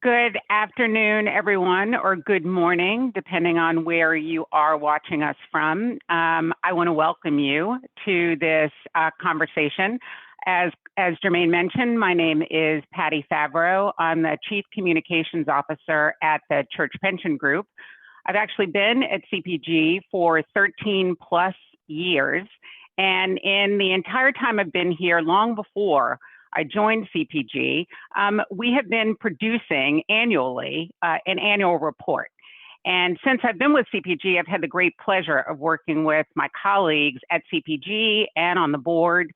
Good afternoon, everyone, or good morning, depending on where you are watching us from. I want to welcome you to this conversation. As Jermaine mentioned, my name is Patty Favreau. I'm the Chief Communications Officer at the Church Pension Group. I've actually been at CPG for 13 plus years. And in the entire time I've been here, long before I joined CPG, we have been producing annually an annual report. And since I've been with CPG, I've had the great pleasure of working with my colleagues at CPG and on the board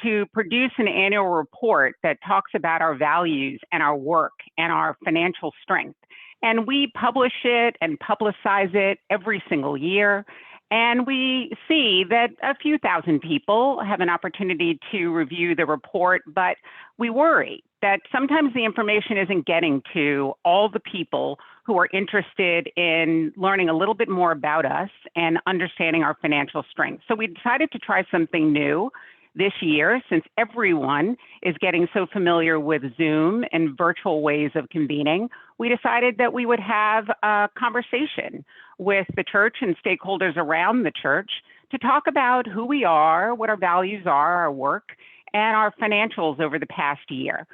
to produce an annual report that talks about our values and our work and our financial strength. And we publish it and publicize it every single year. And we see that a few thousand people have an opportunity to review the report, but we worry that sometimes the information isn't getting to all the people who are interested in learning a little bit more about us and understanding our financial strength. So we decided to try something new this year, since everyone is getting so familiar with Zoom and virtual ways of convening. We decided that we would have a conversation with the church and stakeholders around the church to talk about who we are, what our values are, our work, and our financials over the past year.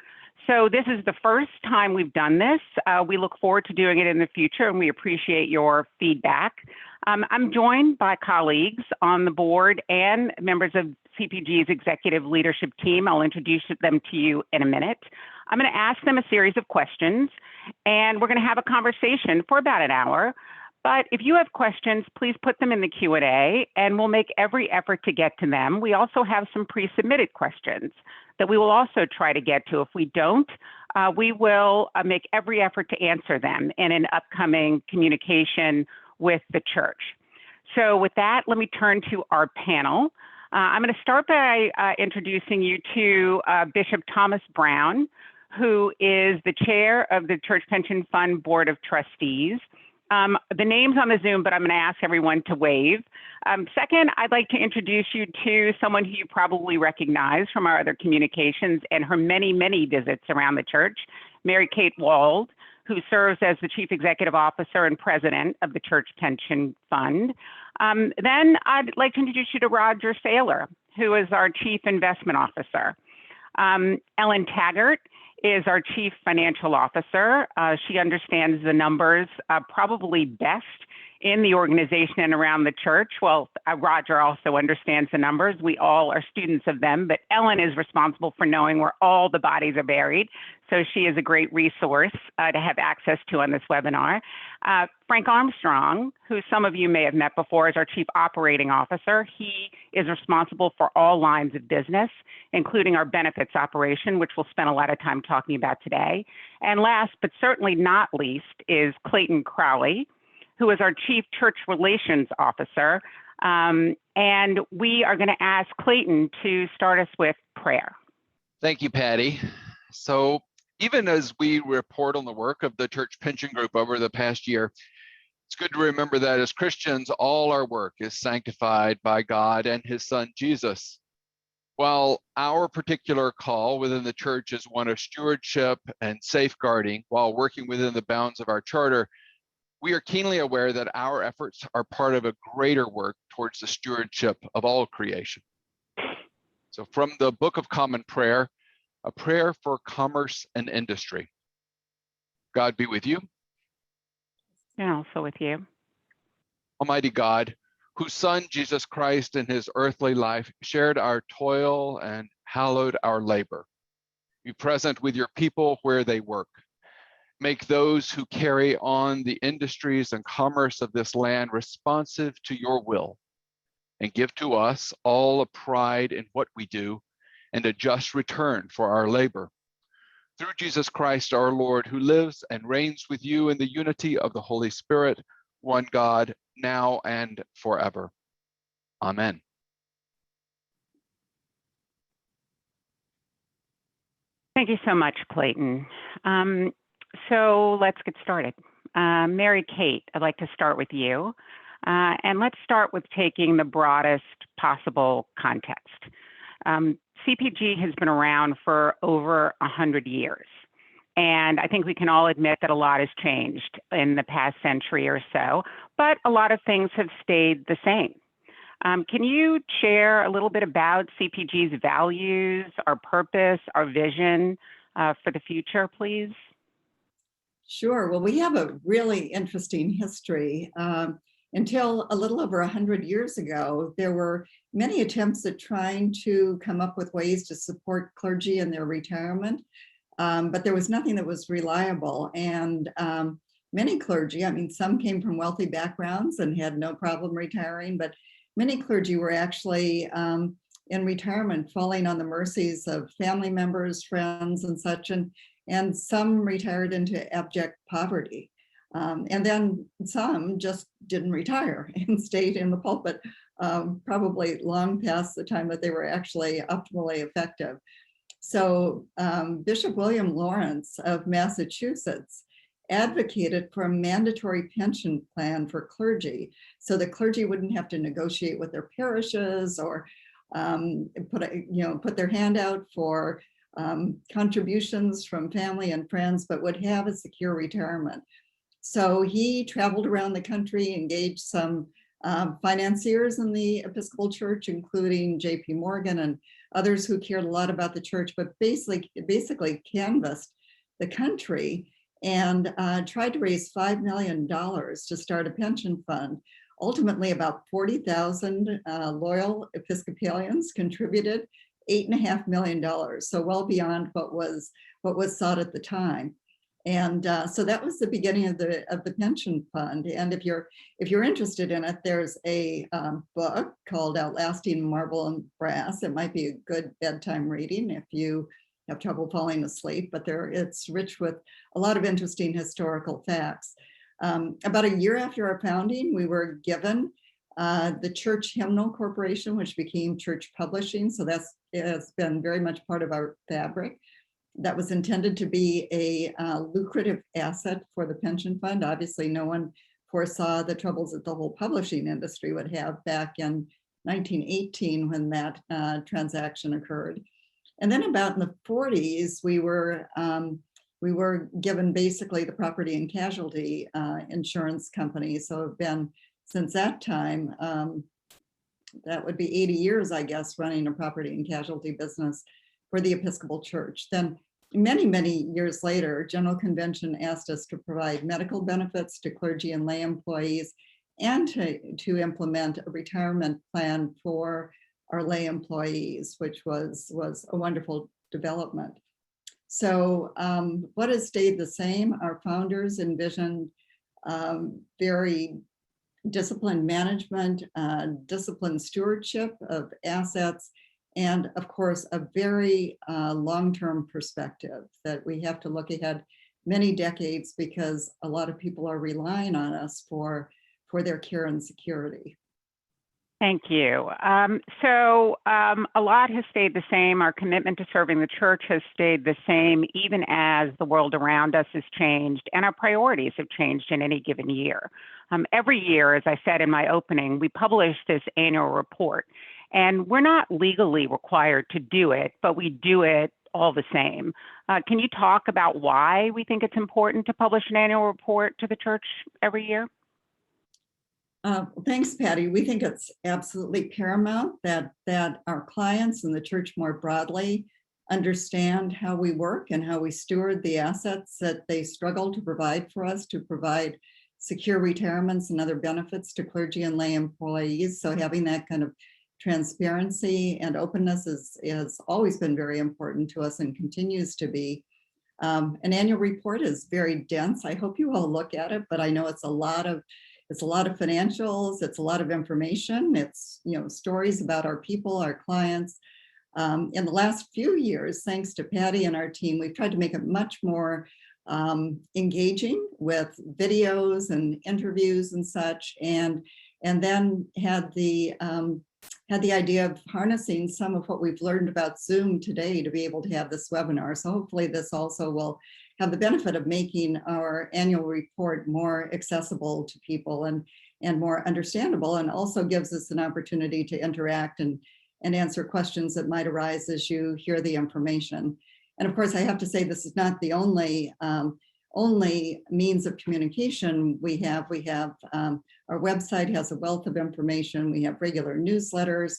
So this is the first time we've done this. We look forward to doing it in the future, and we appreciate your feedback. I'm joined by colleagues on the board and members of CPG's executive leadership team. I'll introduce them to you in a minute. I'm going to ask them a series of questions, and we're going to have a conversation for about an hour. But if you have questions, please put them in the Q&A, and we'll make every effort to get to them. We also have some pre-submitted questions that we will also try to get to. If we don't, we will make every effort to answer them in an upcoming communication with the church. So with that, let me turn to our panel. I'm going to start by introducing you to Bishop Thomas Brown, who is the chair of the Church Pension Fund Board of Trustees. The name's on the Zoom, but I'm going to ask everyone to wave. Second, I'd like to introduce you to someone who you probably recognize from our other communications and her many, many visits around the church, Mary Kate Wold, who serves as the Chief Executive Officer and President of the Church Pension Fund. Then I'd like to introduce you to Roger Saylor, who is our Chief Investment Officer. Ellen Taggart is our Chief Financial Officer. She understands the numbers probably best in the organization and around the church. Well, Roger also understands the numbers. We all are students of them, but Ellen is responsible for knowing where all the bodies are buried. So she is a great resource to have access to on this webinar. Frank Armstrong, who some of you may have met before, is our Chief Operating Officer. He is responsible for all lines of business, including our benefits operation, which we'll spend a lot of time talking about today. And last, but certainly not least, is Clayton Crowley, who is our Chief Church Relations Officer. And we are going to ask Clayton to start us with prayer. Thank you, Patty. So even as we report on the work of the Church Pension Group over the past year, it's good to remember that as Christians, all our work is sanctified by God and his son, Jesus. While our particular call within the church is one of stewardship and safeguarding while working within the bounds of our charter, we are keenly aware that our efforts are part of a greater work towards the stewardship of all creation. So from the Book of Common Prayer, a prayer for commerce and industry. God be with you. And also with you. Almighty God, whose Son, Jesus Christ, in his earthly life shared our toil and hallowed our labor. Be present with your people where they work. Make those who carry on the industries and commerce of this land responsive to your will, and give to us all a pride in what we do and a just return for our labor. Through Jesus Christ our Lord, who lives and reigns with you in the unity of the Holy Spirit, one God, now and forever. Amen. Thank you so much, Clayton. So let's get started. Mary Kate, I'd like to start with you. And let's start with taking the broadest possible context. CPG has been around for over 100 years. And I think we can all admit that a lot has changed in the past century or so, but a lot of things have stayed the same. Can you share a little bit about CPG's values, our purpose, our vision for the future, please? Sure. Well, we have a really interesting history. Until a little over 100 years ago, there were many attempts at trying to come up with ways to support clergy in their retirement, but there was nothing that was reliable. And many clergy, I mean, some came from wealthy backgrounds and had no problem retiring, but many clergy were actually in retirement, falling on the mercies of family members, friends, and such, and some retired into abject poverty. And then some just didn't retire and stayed in the pulpit, probably long past the time that they were actually optimally effective. So Bishop William Lawrence of Massachusetts advocated for a mandatory pension plan for clergy, so the clergy wouldn't have to negotiate with their parishes or put their hand out for contributions from family and friends, but would have a secure retirement. So he traveled around the country, engaged some financiers in the Episcopal Church, including J.P. Morgan and others who cared a lot about the church, but basically canvassed the country and tried to raise $5 million to start a pension fund. Ultimately, about 40,000 loyal Episcopalians contributed $8.5 million, so well beyond what was sought at the time. And so that was the beginning of the pension fund. And if you're interested in it, there's a book called Outlasting Marble and Brass. It might be a good bedtime reading if you have trouble falling asleep, but it's rich with a lot of interesting historical facts. About a year after our founding, we were given the Church Hymnal Corporation, which became Church Publishing. So it's been very much part of our fabric. That was intended to be a lucrative asset for the pension fund. Obviously, no one foresaw the troubles that the whole publishing industry would have back in 1918 when that transaction occurred. And then about in the 40s, we were given basically the property and casualty insurance company. So have been since that time, that would be 80 years, I guess, running a property and casualty business for the Episcopal Church. Then many, many years later, General Convention asked us to provide medical benefits to clergy and lay employees and to implement a retirement plan for our lay employees, which was a wonderful development. So what has stayed the same? Our founders envisioned very disciplined management, disciplined stewardship of assets, and of course, a very long-term perspective that we have to look ahead many decades because a lot of people are relying on us for their care and security. Thank you. So a lot has stayed the same. Our commitment to serving the church has stayed the same, even as the world around us has changed and our priorities have changed in any given year. Every year, as I said in my opening, we publish this annual report, and we're not legally required to do it, but we do it all the same. Can you talk about why we think it's important to publish an annual report to the church every year? Thanks, Patty. We think it's absolutely paramount that our clients and the church more broadly understand how we work and how we steward the assets that they struggle to provide for us, to provide secure retirements and other benefits to clergy and lay employees. So having that kind of transparency and openness has always been very important to us and continues to be. An annual report is very dense. I hope you all look at it, but I know it's a lot of financials, it's a lot of information, it's stories about our people, our clients. In the last few years, thanks to Patty and our team, we've tried to make it much more engaging with videos and interviews and such, and then had the idea of harnessing some of what we've learned about Zoom today to be able to have this webinar. So hopefully this also will have the benefit of making our annual report more accessible to people and more understandable, and also gives us an opportunity to interact and answer questions that might arise as you hear the information. And of course, I have to say this is not the only means of communication we have. Our website has a wealth of information. We have regular newsletters.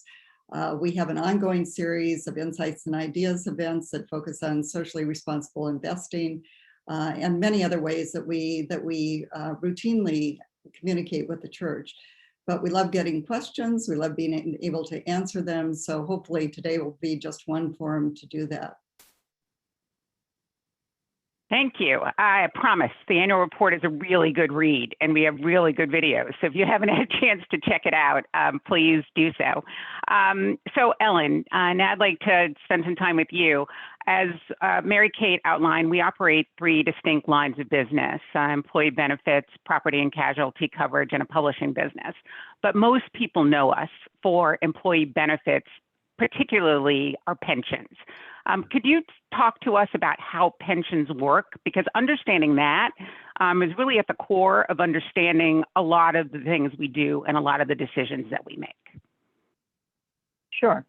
We have an ongoing series of insights and ideas events that focus on socially responsible investing, and many other ways that we routinely communicate with the church. But we love getting questions. We love being able to answer them. So hopefully today will be just one forum to do that. Thank you. I promise the annual report is a really good read, and we have really good videos. So if you haven't had a chance to check it out, please do so. So Ellen, now I'd like to spend some time with you. As Mary Kate outlined, we operate 3 distinct lines of business: employee benefits, property and casualty coverage, and a publishing business. But most people know us for employee benefits, particularly our pensions. Could you talk to us about how pensions work? Because understanding that is really at the core of understanding a lot of the things we do and a lot of the decisions that we make. Sure.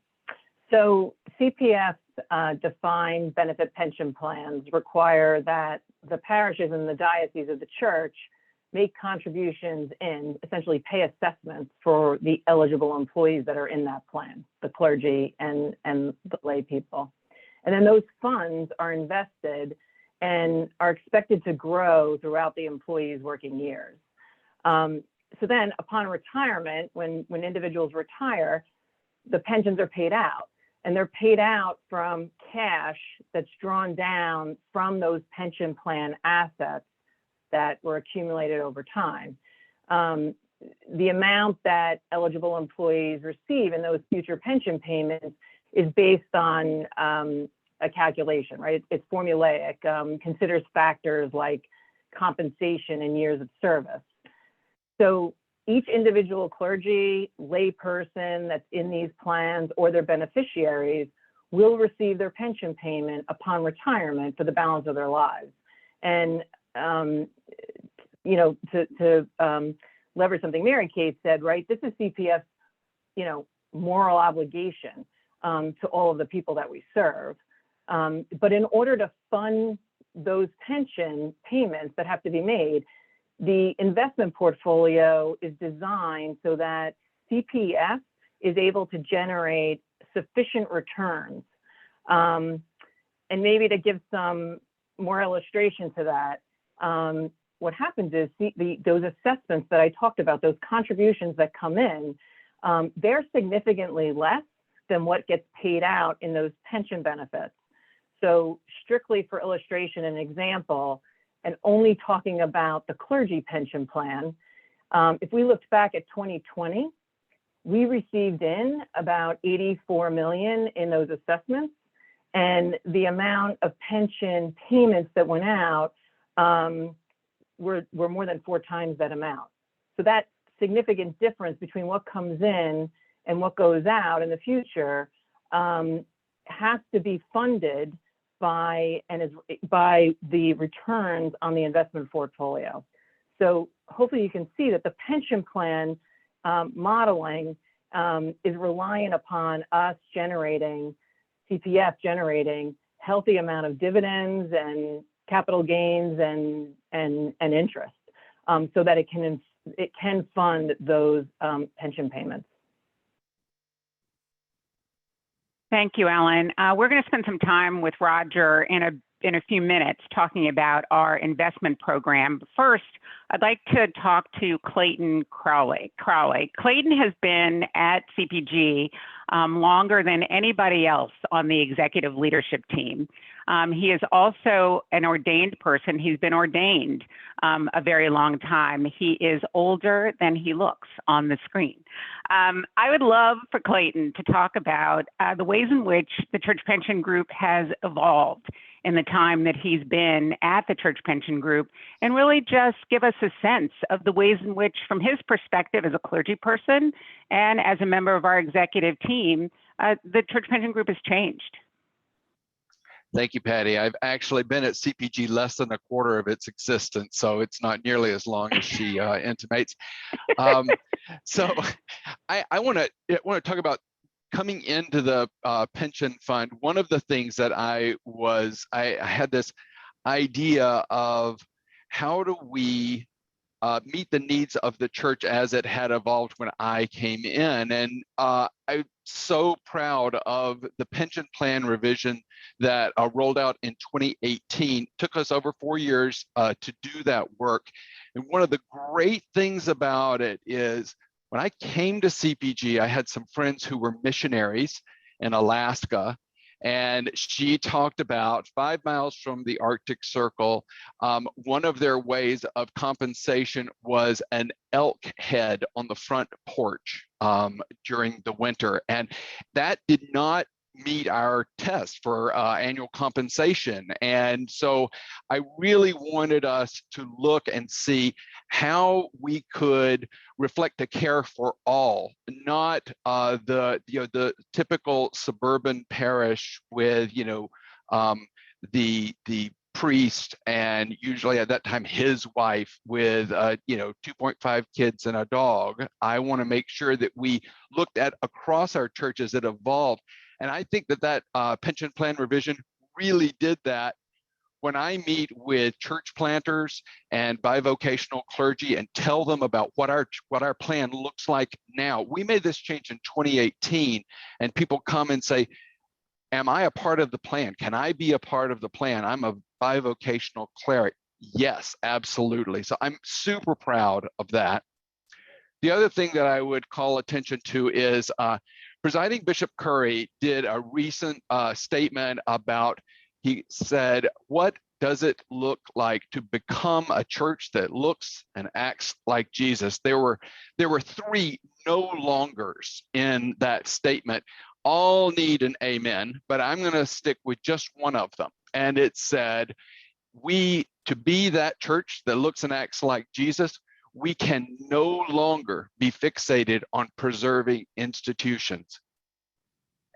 So CPF defined benefit pension plans require that the parishes and the dioceses of the church make contributions in, essentially pay assessments for the eligible employees that are in that plan, the clergy and the lay people. And then those funds are invested and are expected to grow throughout the employee's working years. So then upon retirement, when individuals retire, the pensions are paid out. And they're paid out from cash that's drawn down from those pension plan assets that were accumulated over time. The amount that eligible employees receive in those future pension payments is based on a calculation, right? It's formulaic, considers factors like compensation and years of service. So each individual clergy, lay person that's in these plans or their beneficiaries will receive their pension payment upon retirement for the balance of their lives. And you know, to leverage something Mary Kate said, right? This is CPF's, you know, moral obligation to all of the people that we serve. But in order to fund those pension payments that have to be made, the investment portfolio is designed so that CPF is able to generate sufficient returns. And maybe to give some more illustration to that, what happens is those assessments that I talked about, those contributions that come in, they're significantly less than what gets paid out in those pension benefits. So strictly for illustration and example, and only talking about the clergy pension plan, if we looked back at 2020, we received in about 84 million in those assessments, and the amount of pension payments that went out were more than 4 times that amount. So that significant difference between what comes in and what goes out in the future has to be funded by the returns on the investment portfolio. So hopefully you can see that the pension plan modeling is reliant upon us generating, CPF generating healthy amount of dividends and capital gains and interest, so that it can fund those pension payments. Thank you, Ellen. We're going to spend some time with Roger in a few minutes talking about our investment program. First, I'd like to talk to Clayton Crowley. Clayton has been at CPG longer than anybody else on the executive leadership team. He is also an ordained person. He's been ordained a very long time. He is older than he looks on the screen. I would love for Clayton to talk about the ways in which the Church Pension Group has evolved in the time that he's been at the Church Pension Group, and really just give us a sense of the ways in which, from his perspective as a clergy person and as a member of our executive team, the Church Pension Group has changed. Thank you, Patty. I've actually been at CPG less than a quarter of its existence, so it's not nearly as long as she intimates. So I want to talk about coming into the pension fund, one of the things that I had this idea of how do we meet the needs of the church as it had evolved when I came in. And I'm so proud of the pension plan revision that rolled out in 2018. Took us over 4 years to do that work. And one of the great things about it is when I came to CPG, I had some friends who were missionaries in Alaska. And she talked about 5 miles from the Arctic Circle. One of their ways of compensation was an elk head on the front porch during the winter. And that did not meet our test for annual compensation. And so I really wanted us to look and see how we could reflect a care for all, not the typical suburban parish with the priest and usually at that time his wife with 2.5 kids and a dog. I want to make sure that we looked at across our churches that evolved. And I think that pension plan revision really did that. When I meet with church planters and bivocational clergy and tell them about what our plan looks like now, we made this change in 2018, and people come and say, am I a part of the plan? Can I be a part of the plan? I'm a bivocational cleric. Yes, absolutely. So I'm super proud of that. The other thing that I would call attention to is Presiding Bishop Curry did a recent statement about, he said, what does it look like to become a church that looks and acts like Jesus? There were 3 no longers in that statement. All need an amen, but I'm going to stick with just one of them. And it said, to be that church that looks and acts like Jesus, we can no longer be fixated on preserving institutions.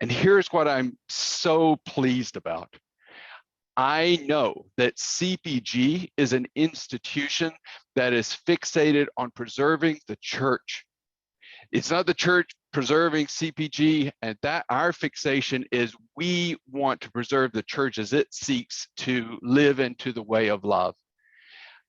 And here's what I'm so pleased about. I know that CPG is an institution that is fixated on preserving the church. It's not the church preserving CPG, and that our fixation is we want to preserve the church as it seeks to live into the way of love.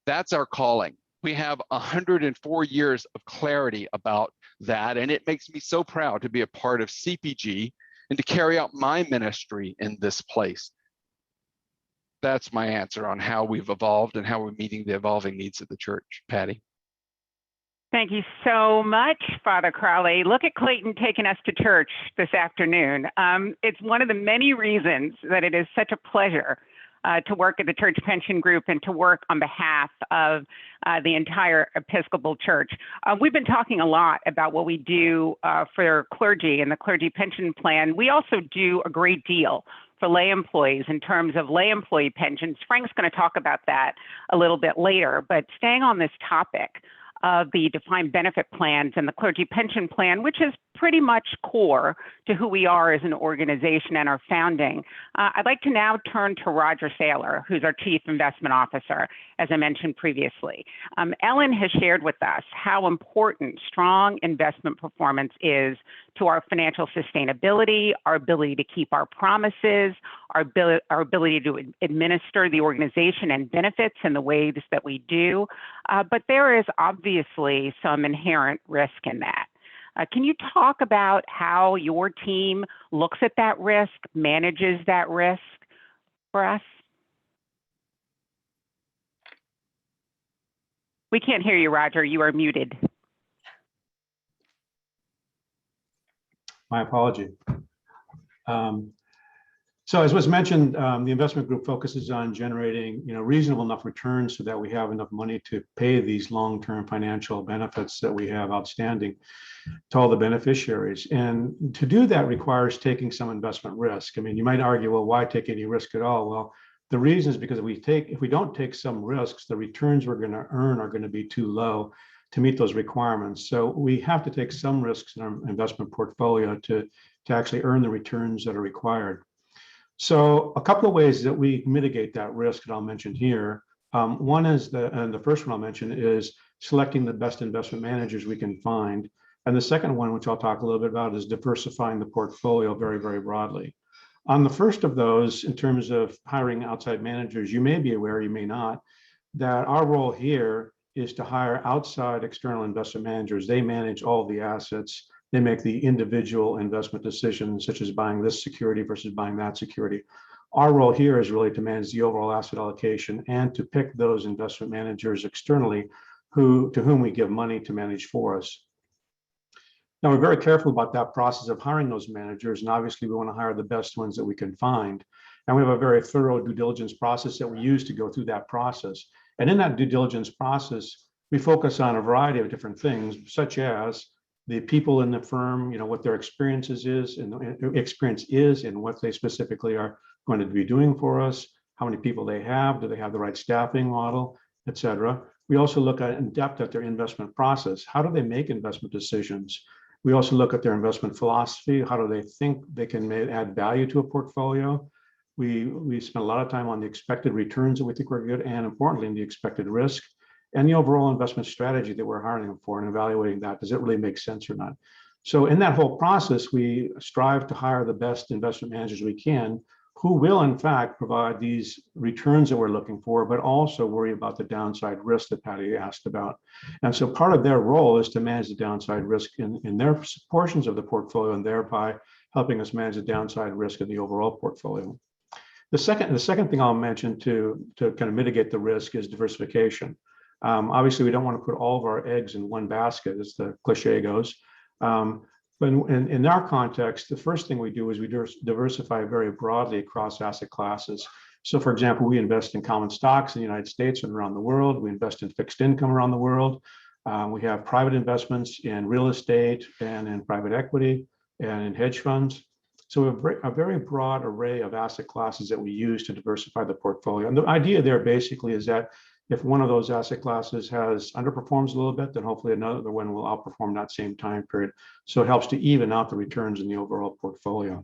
That's our calling. We have 104 years of clarity about that, and it makes me so proud to be a part of CPG and to carry out my ministry in this place. That's my answer on how we've evolved and how we're meeting the evolving needs of the church. Patty. Thank you so much, Father Crowley. Look at Clayton taking us to church this afternoon. It's one of the many reasons that it is such a pleasure to work at the Church Pension Group and to work on behalf of the entire Episcopal Church. We've been talking a lot about what we do for clergy and the clergy pension plan. We also do a great deal for lay employees in terms of lay employee pensions. Frank's going to talk about that a little bit later, but staying on this topic of the defined benefit plans and the clergy pension plan, which is pretty much core to who we are as an organization and our founding. I'd like to now turn to Roger Saylor, who's our Chief Investment Officer, as I mentioned previously. Ellen has shared with us how important strong investment performance is to our financial sustainability, our ability to keep our promises, our ability to administer the organization and benefits in the ways that we do. But there is obviously some inherent risk in that. Can you talk about how your team looks at that risk, manages that risk for us? We can't hear you, Roger. You are muted. My apology. So as was mentioned, the investment group focuses on generating reasonable enough returns so that we have enough money to pay these long-term financial benefits that we have outstanding to all the beneficiaries. And to do that requires taking some investment risk. I mean, you might argue, well, why take any risk at all? Well, the reason is because if we don't take some risks, the returns we're going to earn are going to be too low to meet those requirements. So we have to take some risks in our investment portfolio to actually earn the returns that are required. So a couple of ways that we mitigate that risk that I'll mention here. One is, and the first one I'll mention is selecting the best investment managers we can find And the second one, which I'll talk a little bit about, is diversifying the portfolio very, very broadly. On the first of those, in terms of hiring outside managers, you may be aware, you may not, that our role here is to hire outside external investment managers. They manage all the assets. They make the individual investment decisions, such as buying this security versus buying that security. Our role here is really to manage the overall asset allocation and to pick those investment managers externally to whom we give money to manage for us. Now, we're very careful about that process of hiring those managers, and obviously we want to hire the best ones that we can find. And we have a very thorough due diligence process that we use to go through that process. And in that due diligence process, we focus on a variety of different things, such as the people in the firm, what their experience is and what they specifically are going to be doing for us, how many people they have, do they have the right staffing model, et cetera. We also look at in depth at their investment process. How do they make investment decisions? We also look at their investment philosophy. How do they think they can add value to a portfolio? We spend a lot of time on the expected returns that we think we're good, and importantly, in the expected risk and the overall investment strategy that we're hiring them for and evaluating that. Does it really make sense or not? So in that whole process, we strive to hire the best investment managers we can, who will in fact provide these returns that we're looking for, but also worry about the downside risk that Patty asked about. And so part of their role is to manage the downside risk in their portions of the portfolio, and thereby helping us manage the downside risk of the overall portfolio. The second thing I'll mention to kind of mitigate the risk is diversification. Obviously, we don't want to put all of our eggs in one basket, as the cliche goes. But in our context, the first thing we do is we diversify very broadly across asset classes. So for example, we invest in common stocks in the United States and around the world. We invest in fixed income around the world. We have private investments in real estate and in private equity and in hedge funds. So a very broad array of asset classes that we use to diversify the portfolio. And the idea there basically is that if one of those asset classes underperforms a little bit, then hopefully another one will outperform that same time period. So it helps to even out the returns in the overall portfolio.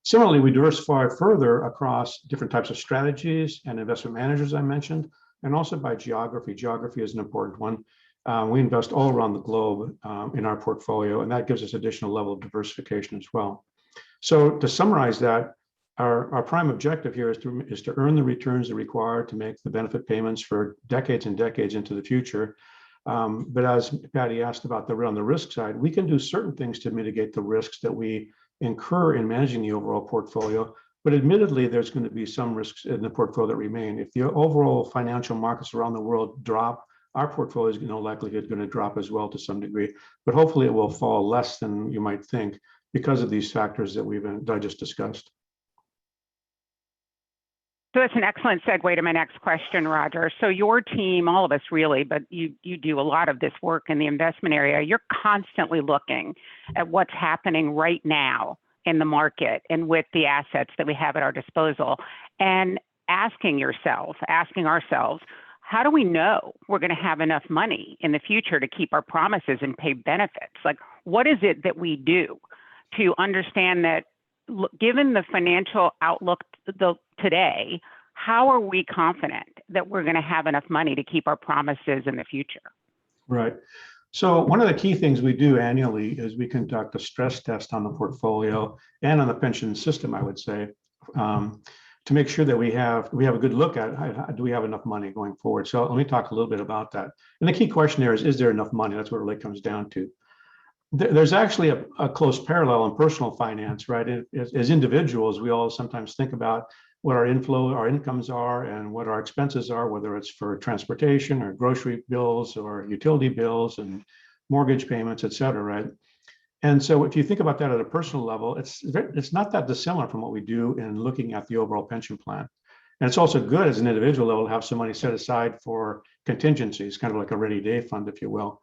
Similarly, we diversify further across different types of strategies and investment managers I mentioned, and also by geography. Geography is an important one. We invest all around the globe in our portfolio, and that gives us additional level of diversification as well. So to summarize that, our prime objective here is to earn the returns that are required to make the benefit payments for decades and decades into the future. But as Patty asked about on the risk side, we can do certain things to mitigate the risks that we incur in managing the overall portfolio. But admittedly, there's going to be some risks in the portfolio that remain. If the overall financial markets around the world drop, our portfolio is no likelihood going to drop as well to some degree. But hopefully it will fall less than you might think because of these factors that I just discussed. So that's an excellent segue to my next question, Roger. So your team, all of us really, but you do a lot of this work in the investment area. You're constantly looking at what's happening right now in the market and with the assets that we have at our disposal, and asking ourselves, how do we know we're going to have enough money in the future to keep our promises and pay benefits? Like, what is it that we do to understand that, given the financial outlook today, how are we confident that we're going to have enough money to keep our promises in the future? Right. So one of the key things we do annually is we conduct a stress test on the portfolio and on the pension system, I would say, to make sure that we have a good look at do we have enough money going forward. So let me talk a little bit about that. And the key question there is there enough money? That's what it really comes down to. There's actually a close parallel in personal finance, right? As individuals, we all sometimes think about what our incomes are and what our expenses are, whether it's for transportation or grocery bills or utility bills and mortgage payments, et cetera, right? And so if you think about that at a personal level, it's not that dissimilar from what we do in looking at the overall pension plan. And it's also good as an individual level to have some money set aside for contingencies, kind of like a rainy day fund, if you will.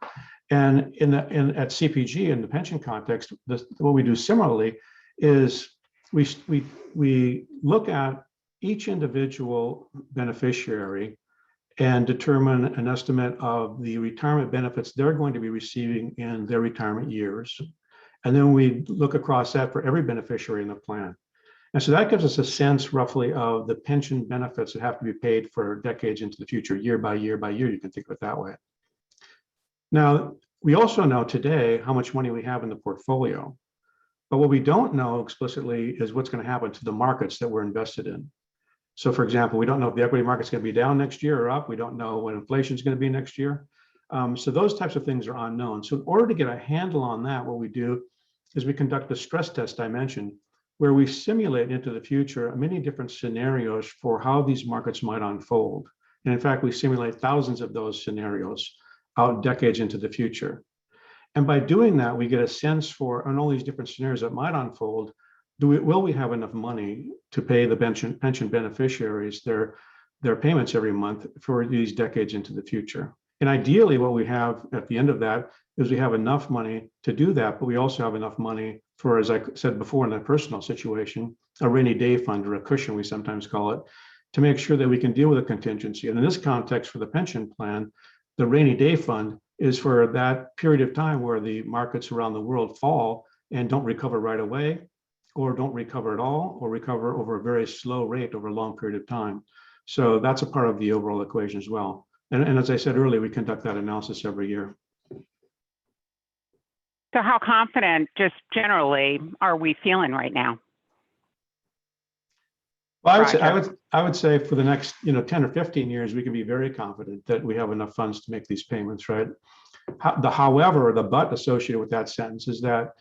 And at CPG in the pension context, what we do similarly is we look at each individual beneficiary and determine an estimate of the retirement benefits they're going to be receiving in their retirement years. And then we look across that for every beneficiary in the plan. And so that gives us a sense roughly of the pension benefits that have to be paid for decades into the future, year by year by year. You can think of it that way. Now, We also know today how much money we have in the portfolio. But what we don't know explicitly is what's going to happen to the markets that we're invested in. So for example, we don't know if the equity market's going to be down next year or up. We don't know what inflation is going to be next year. So those types of things are unknown. So in order to get a handle on that, what we do is we conduct the stress test I mentioned, where we simulate into the future many different scenarios for how these markets might unfold. And in fact, we simulate thousands of those scenarios out decades into the future. And by doing that, we get a sense for, on all these different scenarios that might unfold, will we have enough money to pay the pension beneficiaries their payments every month for these decades into the future? And ideally, what we have at the end of that is we have enough money to do that, but we also have enough money for, as I said before, in a personal situation, a rainy day fund, or a cushion, we sometimes call it, to make sure that we can deal with a contingency. And in this context, for the pension plan, the rainy day fund is for that period of time where the markets around the world fall and don't recover right away, or don't recover at all, or recover over a very slow rate over a long period of time. So that's a part of the overall equation as well. And as I said earlier, we conduct that analysis every year. So how confident, just generally, are we feeling right now? Well, I would say for the next 10 or 15 years, we can be very confident that we have enough funds to make these payments, right? However, the but associated with that sentence is that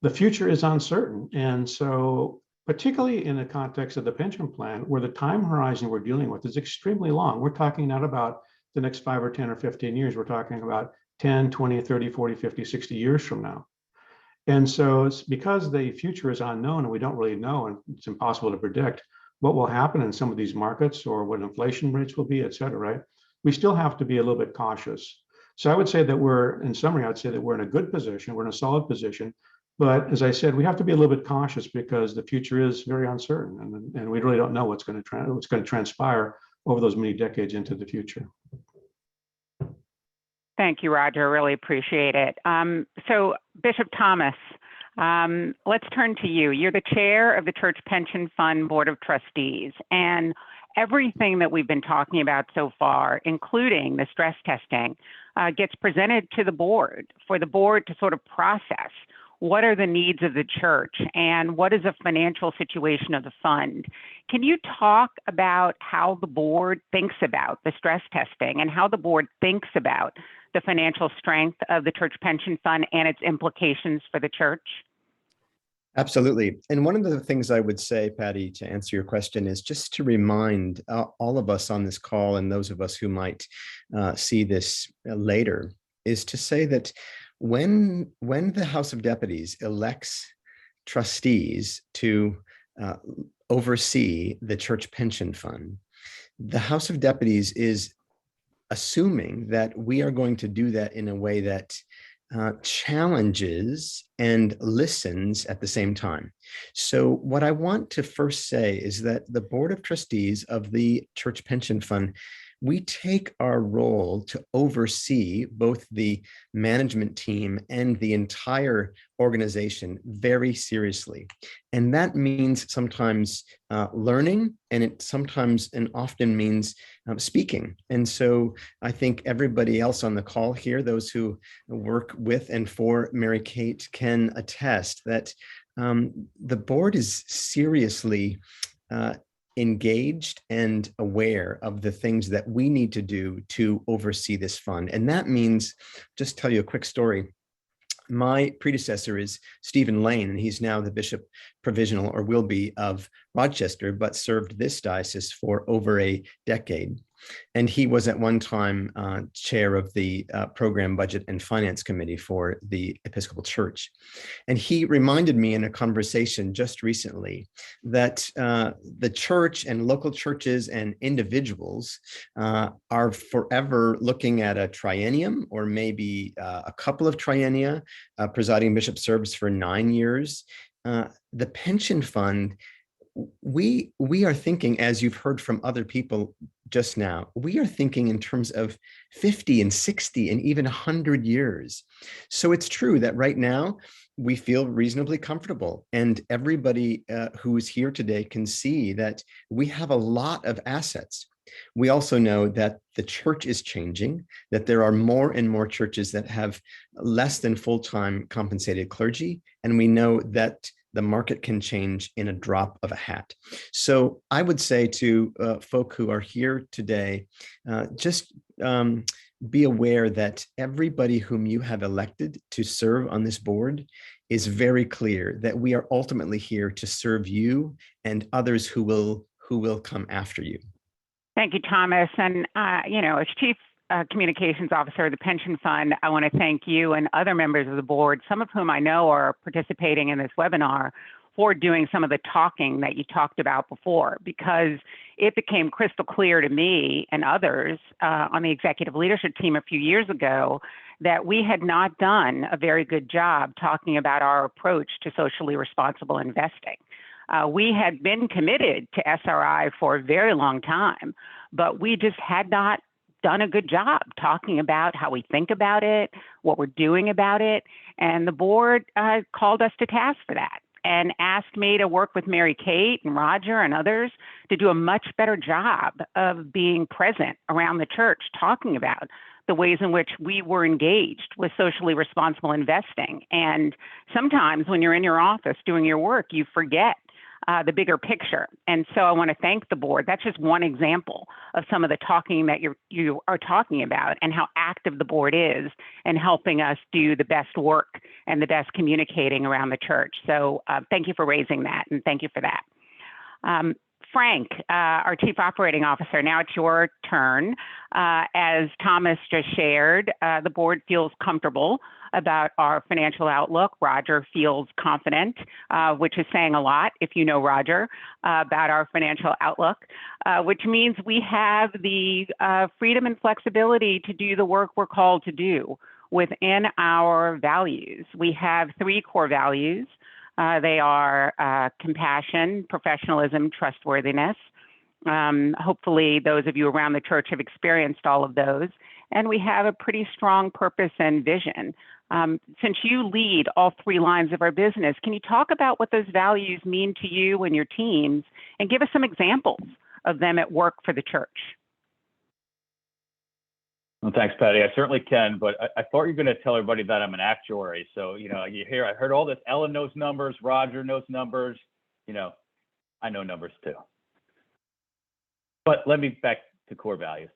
the future is uncertain. And so particularly in the context of the pension plan, where the time horizon we're dealing with is extremely long. We're talking not about the next 5 or 10 or 15 years. We're talking about 10, 20, 30, 40, 50, 60 years from now. And so it's because the future is unknown and we don't really know, and it's impossible to predict what will happen in some of these markets or what inflation rates will be, et cetera, right? We still have to be a little bit cautious. So I would say that in summary, I'd say that we're in a good position, we're in a solid position. But as I said, we have to be a little bit cautious because the future is very uncertain, and we really don't know what's going to transpire over those many decades into the future. Thank you, Roger. Really appreciate it. So Bishop Thomas, let's turn to you. You're the chair of the Church Pension Fund Board of Trustees, and everything that we've been talking about so far, including the stress testing, gets presented to the board for the board to sort of process. What are the needs of the church and what is the financial situation of the fund? Can you talk about how the board thinks about the stress testing and how the board thinks about the financial strength of the Church Pension Fund and its implications for the church? Absolutely. And one of the things I would say, Patty, to answer your question is just to remind all of us on this call and those of us who might see this later, is to say that when the House of Deputies elects trustees to oversee the Church Pension Fund, the House of Deputies is assuming that we are going to do that in a way that challenges and listens at the same time. So what I want to first say is that the Board of Trustees of the Church Pension Fund, we take our role to oversee both the management team and the entire organization very seriously. And that means sometimes learning, and it sometimes and often means speaking. And so I think everybody else on the call here, those who work with and for Mary Kate, can attest that the board is seriously engaged and aware of the things that we need to do to oversee this fund. And that means, just tell you a quick story. My predecessor is Stephen Lane, and he's now the Bishop Provisional, or will be, of Rochester, but served this diocese for over a decade. And he was at one time chair of the Program, Budget, and Finance Committee for the Episcopal Church. And he reminded me in a conversation just recently that the church and local churches and individuals are forever looking at a triennium, or maybe a couple of triennia. Presiding bishop serves for 9 years. The pension fund, we are thinking, as you've heard from other people just now, we are thinking in terms of 50 and 60 and even 100 years. So it's true that right now we feel reasonably comfortable, and everybody who is here today can see that we have a lot of assets. We also know that the church is changing, that there are more and more churches that have less than full-time compensated clergy, and we know that the market can change in a drop of a hat. So I would say to folk who are here today, just be aware that everybody whom you have elected to serve on this board is very clear that we are ultimately here to serve you and others who will come after you. Thank you, Thomas. And, as Chief Communications Officer of the Pension Fund, I want to thank you and other members of the board, some of whom I know are participating in this webinar, for doing some of the talking that you talked about before, because it became crystal clear to me and others on the executive leadership team a few years ago that we had not done a very good job talking about our approach to socially responsible investing. We had been committed to SRI for a very long time, but we just had not done a good job talking about how we think about it, what we're doing about it. And the board called us to task for that and asked me to work with Mary Kate and Roger and others to do a much better job of being present around the church, talking about the ways in which we were engaged with socially responsible investing. And sometimes when you're in your office doing your work, you forget the bigger picture. And so I want to thank the board. That's just one example of some of the talking that you are talking about and how active the board is in helping us do the best work and the best communicating around the church. So thank you for raising that, and thank you for that. Frank, our Chief Operating Officer, now it's your turn. As Thomas just shared, the board feels comfortable about our financial outlook. Roger feels confident, which is saying a lot, if you know Roger, about our financial outlook, which means we have the freedom and flexibility to do the work we're called to do within our values. We have 3 core values. They are compassion, professionalism, trustworthiness. Hopefully those of you around the church have experienced all of those. And we have a pretty strong purpose and vision. Since you lead all 3 lines of our business, can you talk about what those values mean to you and your teams, and give us some examples of them at work for the church? Well, thanks, Patty. I certainly can, but I thought you were going to tell everybody that I'm an actuary. So, you hear, I heard all this, Ellen knows numbers, Roger knows numbers, I know numbers too. But let me back to core values.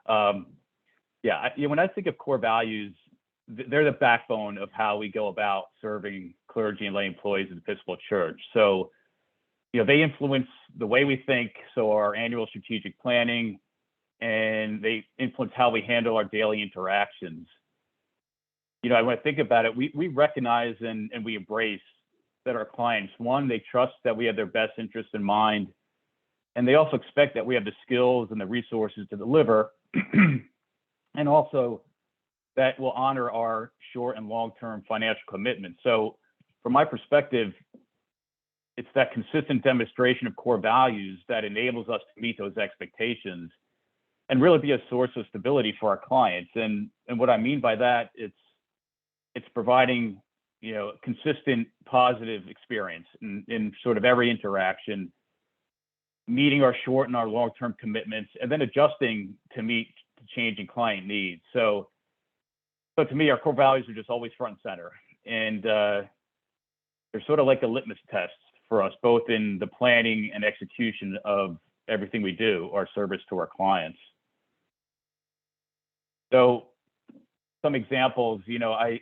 When I think of core values, they're the backbone of how we go about serving clergy and lay employees of the Episcopal Church. So, they influence the way we think, so our annual strategic planning, and they influence how we handle our daily interactions. When I think about it, we recognize and we embrace that our clients, one, they trust that we have their best interests in mind, and they also expect that we have the skills and the resources to deliver, and also that will honor our short and long-term financial commitments. So from my perspective, it's that consistent demonstration of core values that enables us to meet those expectations and really be a source of stability for our clients. And what I mean by that, it's providing, consistent positive experience in sort of every interaction, meeting our short and our long-term commitments, and then adjusting to meet changing client needs. So to me, our core values are just always front and center. And they're sort of like a litmus test for us, both in the planning and execution of everything we do, our service to our clients. So some examples, I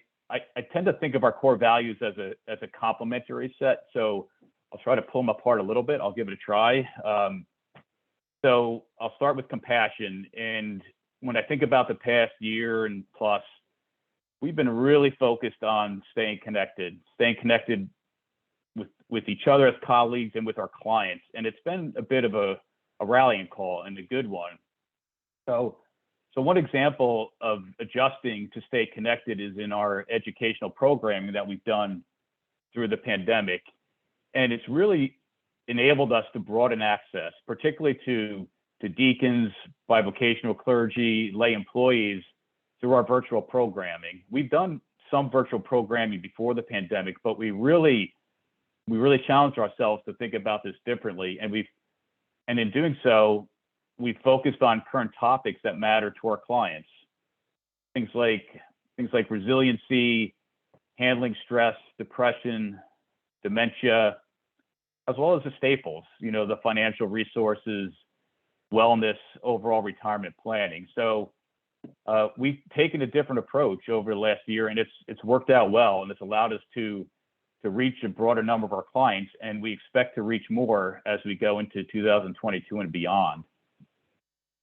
tend to think of our core values as a complementary set. So I'll try to pull them apart a little bit. I'll give it a try. So I'll start with compassion. And when I think about the past year and plus, we've been really focused on staying connected with each other as colleagues and with our clients. And it's been a bit of a rallying call, and a good one. So one example of adjusting to stay connected is in our educational programming that we've done through the pandemic. And it's really enabled us to broaden access, particularly to deacons, bivocational clergy, lay employees, through our virtual programming. We've done some virtual programming before the pandemic, but we really challenged ourselves to think about this differently. And in doing so, we focused on current topics that matter to our clients. Things like resiliency, handling stress, depression, dementia, as well as the staples, the financial resources, wellness, overall retirement planning. So we've taken a different approach over the last year, and it's worked out well, and it's allowed us to reach a broader number of our clients, and we expect to reach more as we go into 2022 and beyond.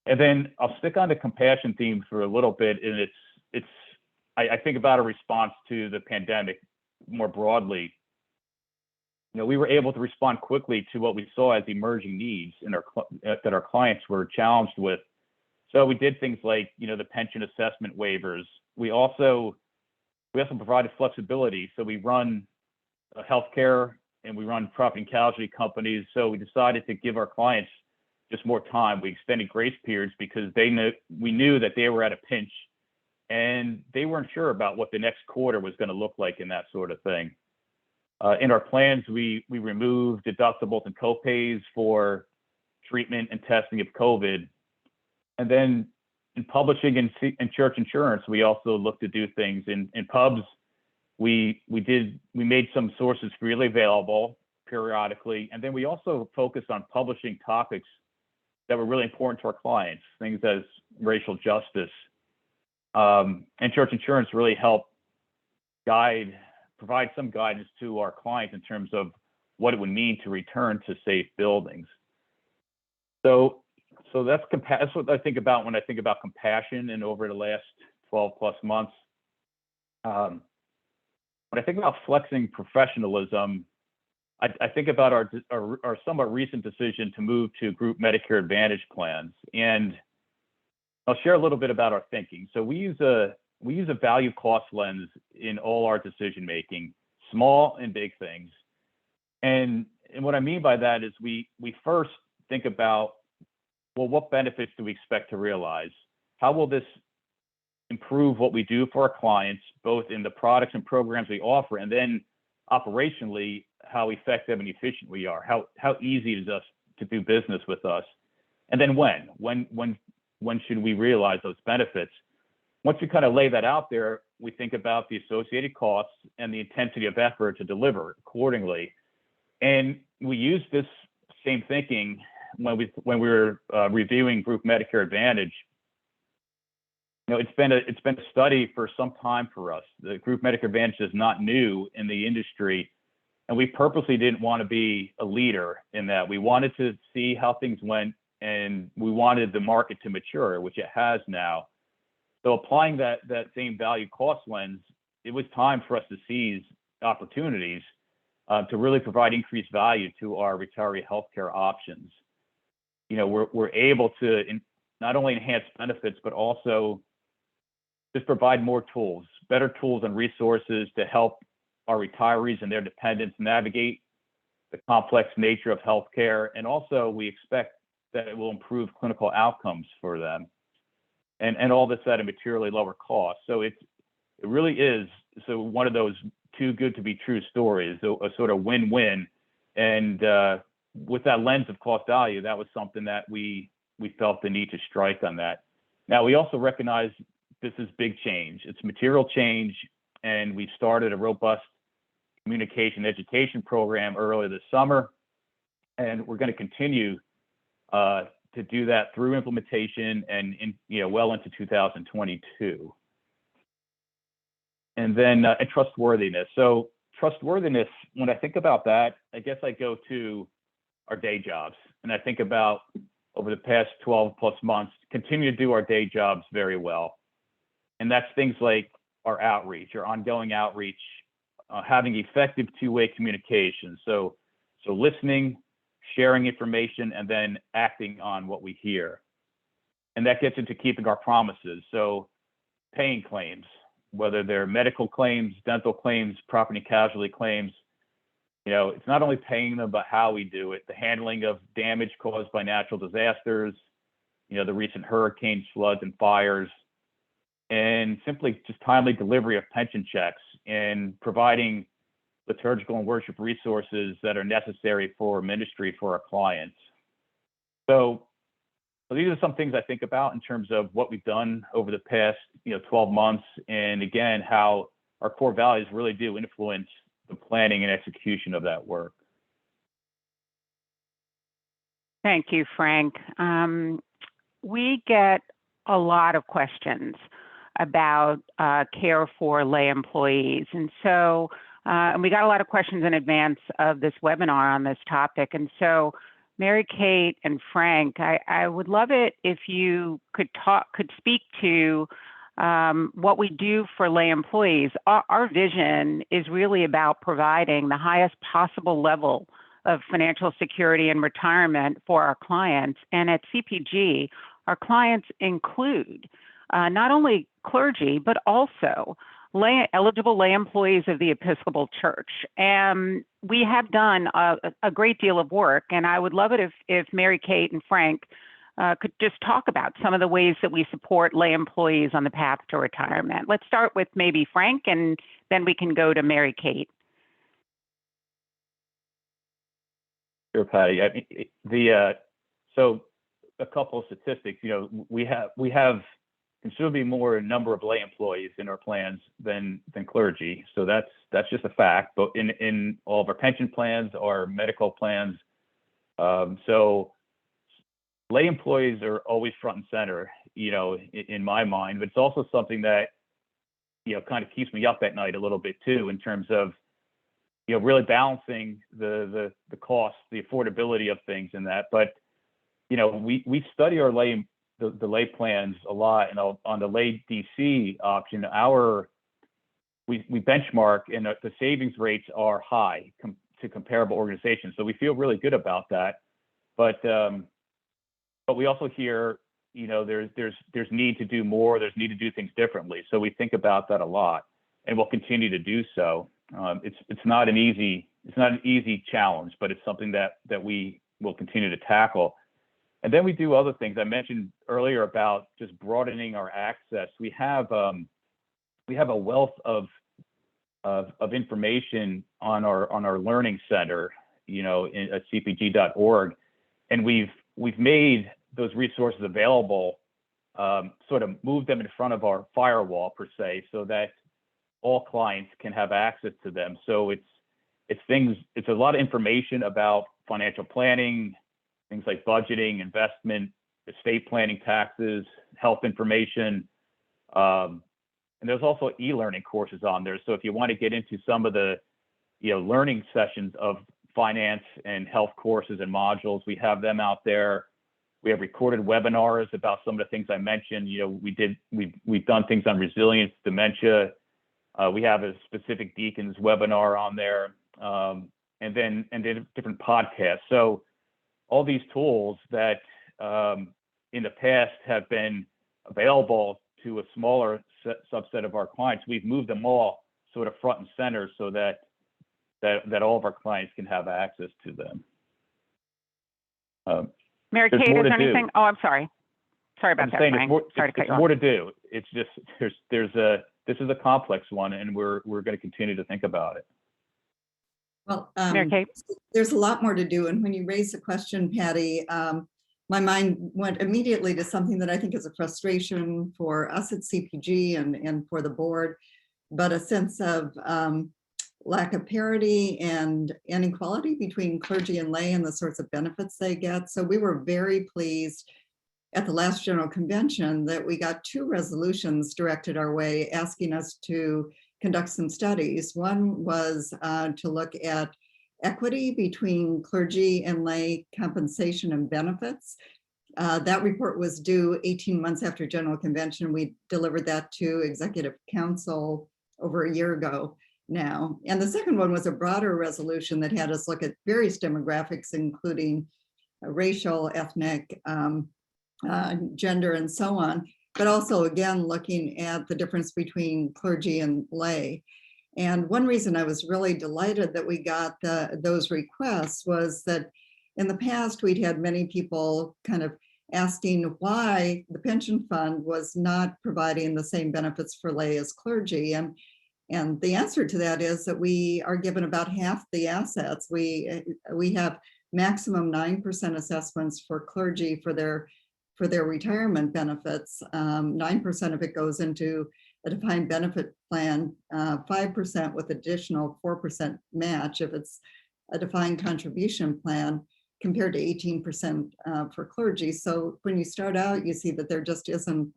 And then I'll stick on the compassion theme for a little bit, and I think about a response to the pandemic more broadly. We were able to respond quickly to what we saw as emerging needs that our clients were challenged with. So we did things like, the pension assessment waivers. We also provided flexibility. So we run healthcare and we run property and casualty companies. So we decided to give our clients just more time. We extended grace periods because we knew that they were at a pinch, and they weren't sure about what the next quarter was going to look like and that sort of thing. In our plans, we removed deductibles and copays for treatment and testing of COVID. And then in publishing and church insurance, we also looked to do things. In pubs, we made some sources freely available periodically. And then we also focused on publishing topics that were really important to our clients, things as racial justice. And church insurance really helped provide some guidance to our clients in terms of what it would mean to return to safe buildings. So that's what I think about when I think about compassion. And over the last 12 plus months, when I think about flexing professionalism, I think about our somewhat recent decision to move to group Medicare Advantage plans. And I'll share a little bit about our thinking. So we use a value cost lens in all our decision making, small and big things. And what I mean by that is we first think about, well, what benefits do we expect to realize? How will this improve what we do for our clients, both in the products and programs we offer, and then operationally, how effective and efficient we are, how easy it is to do business with us, and then when should we realize those benefits? Once we kind of lay that out there, we think about the associated costs and the intensity of effort to deliver accordingly. And we use this same thinking when we were reviewing group Medicare Advantage. It's been a study for some time for us. The group Medicare Advantage is not new in the industry, and we purposely didn't want to be a leader in that. We wanted to see how things went, and we wanted the market to mature, which it has now. So applying that same value cost lens, it was time for us to seize opportunities to really provide increased value to our retiree healthcare options. We're able to not only enhance benefits, but also just provide more tools, better tools and resources to help our retirees and their dependents navigate the complex nature of healthcare. And also we expect that it will improve clinical outcomes for them. And all this at a materially lower cost. So it really is one of those too good to be true stories, a sort of win-win. And with that lens of cost value, that was something that we felt the need to strike on that. Now, we also recognize this is big change. It's material change, and we've started a robust communication education program earlier this summer, and we're going to continue to do that through implementation and well into 2022. And then and trustworthiness. So trustworthiness, when I think about that, I guess I go to our day jobs, and I think about over the past 12 plus months, continue to do our day jobs very well. And that's things like our outreach, our ongoing outreach, having effective two-way communication. So listening, sharing information, and then acting on what we hear. And that gets into keeping our promises. So paying claims, whether they're medical claims, dental claims, property and casualty claims, it's not only paying them, but how we do it, the handling of damage caused by natural disasters, the recent hurricanes, floods, and fires, and simply just timely delivery of pension checks and providing liturgical and worship resources that are necessary for ministry for our clients. So So these are some things I think about in terms of what we've done over the past 12 months, and again, how our core values really do influence the planning and execution of that work. Thank you, Frank. We get a lot of questions about care for lay employees. And so, and we got a lot of questions in advance of this webinar on this topic. And so, Mary Kate and Frank, I would love it if you could speak to what we do for lay employees. Our vision is really about providing the highest possible level of financial security and retirement for our clients. And at CPG, our clients include not only clergy, but also eligible lay employees of the Episcopal Church. And we have done a great deal of work, and I would love it if Mary Kate and Frank could just talk about some of the ways that we support lay employees on the path to retirement. Let's start with maybe Frank, and then we can go to Mary Kate. Sure, Patty. I mean, so a couple of statistics. We have considerably more number of lay employees in our plans than clergy. So that's just a fact. But in all of our pension plans, our medical plans, so lay employees are always front and center, in my mind. But it's also something that kind of keeps me up at night a little bit too, in terms of really balancing the cost, the affordability of things in that. But we study our the lay plans a lot, and on the lay DC option, we benchmark, and the savings rates are high to comparable organizations. So we feel really good about that. But we also hear there's need to do more, there's need to do things differently. So we think about that a lot, and we'll continue to do so. It's not an easy challenge, but it's something that we will continue to tackle. And then we do other things. I mentioned earlier about just broadening our access. We have a wealth of information on our learning center, at cpg.org, and we've made those resources available, sort of moved them in front of our firewall per se, so that all clients can have access to them. So it's a lot of information about financial planning, things like budgeting, investment, estate planning, taxes, health information. And there's also e-learning courses on there. So if you want to get into some of the learning sessions of finance and health courses and modules, we have them out there. We have recorded webinars about some of the things I mentioned. We've done things on resilience, dementia. We have a specific Deacons webinar on there, and then different podcasts. So all these tools that in the past have been available to a smaller subset of our clients, we've moved them all sort of front and center, so that all of our clients can have access to them. Mary Kate, is there anything? Oh, I'm sorry. Sorry about that, Frank. Sorry to cut you off. More to do. It's just this is a complex one, and we're going to continue to think about it. Well, Mary Kate? There's a lot more to do. And when you raised the question, Patty, my mind went immediately to something that I think is a frustration for us at CPG and for the board, but a sense of lack of parity and inequality between clergy and lay and the sorts of benefits they get. So we were very pleased at the last General Convention that we got 2 resolutions directed our way, asking us to conduct some studies. One was to look at equity between clergy and lay compensation and benefits. That report was due 18 months after General Convention. We delivered that to Executive Council over a year ago now. And the second one was a broader resolution that had us look at various demographics, including racial, ethnic, gender, and so on, but also, again, looking at the difference between clergy and lay. And one reason I was really delighted that we got those requests was that in the past, we'd had many people kind of asking why the pension fund was not providing the same benefits for lay as clergy. And the answer to that is that we are given about half the assets. We have maximum 9% assessments for clergy for their for their retirement benefits. 9% of it goes into a defined benefit plan, 5% with additional 4% match if it's a defined contribution plan, compared to 18% for clergy. So when you start out, you see that there just isn't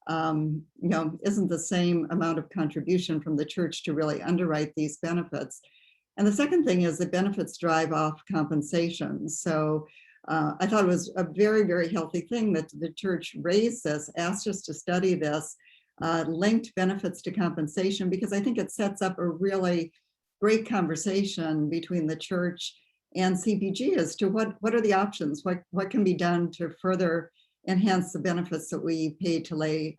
the same amount of contribution from the church to really underwrite these benefits. And the second thing is the benefits drive off compensation. So I thought it was a very, very healthy thing that the church raised this, asked us to study this, linked benefits to compensation, because I think it sets up a really great conversation between the church and CPG as to what are the options, what can be done to further enhance the benefits that we pay to lay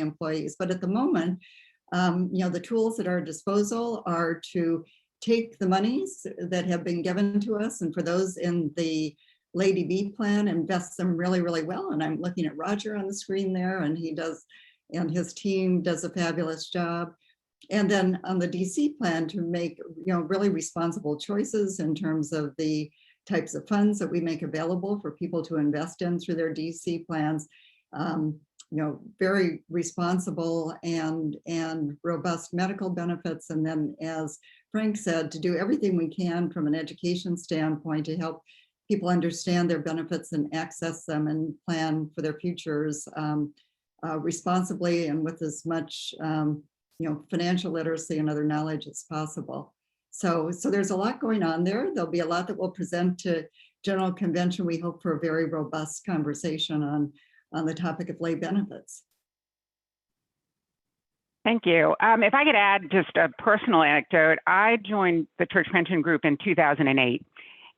employees. But at the moment, the tools at our disposal are to take the monies that have been given to us, and for those in the Lay DB plan, invest them really, really well. And I'm looking at Roger on the screen there, and his team does a fabulous job. And then on the DC plan, to make really responsible choices in terms of the types of funds that we make available for people to invest in through their DC plans. Very responsible and robust medical benefits. And then, as Frank said, to do everything we can from an education standpoint to help people understand their benefits and access them and plan for their futures responsibly and with as much financial literacy and other knowledge as possible. So there's a lot going on there. There'll be a lot that we'll present to General Convention. We hope for a very robust conversation on the topic of lay benefits. Thank you. If I could add just a personal anecdote, I joined the Church Pension Group in 2008.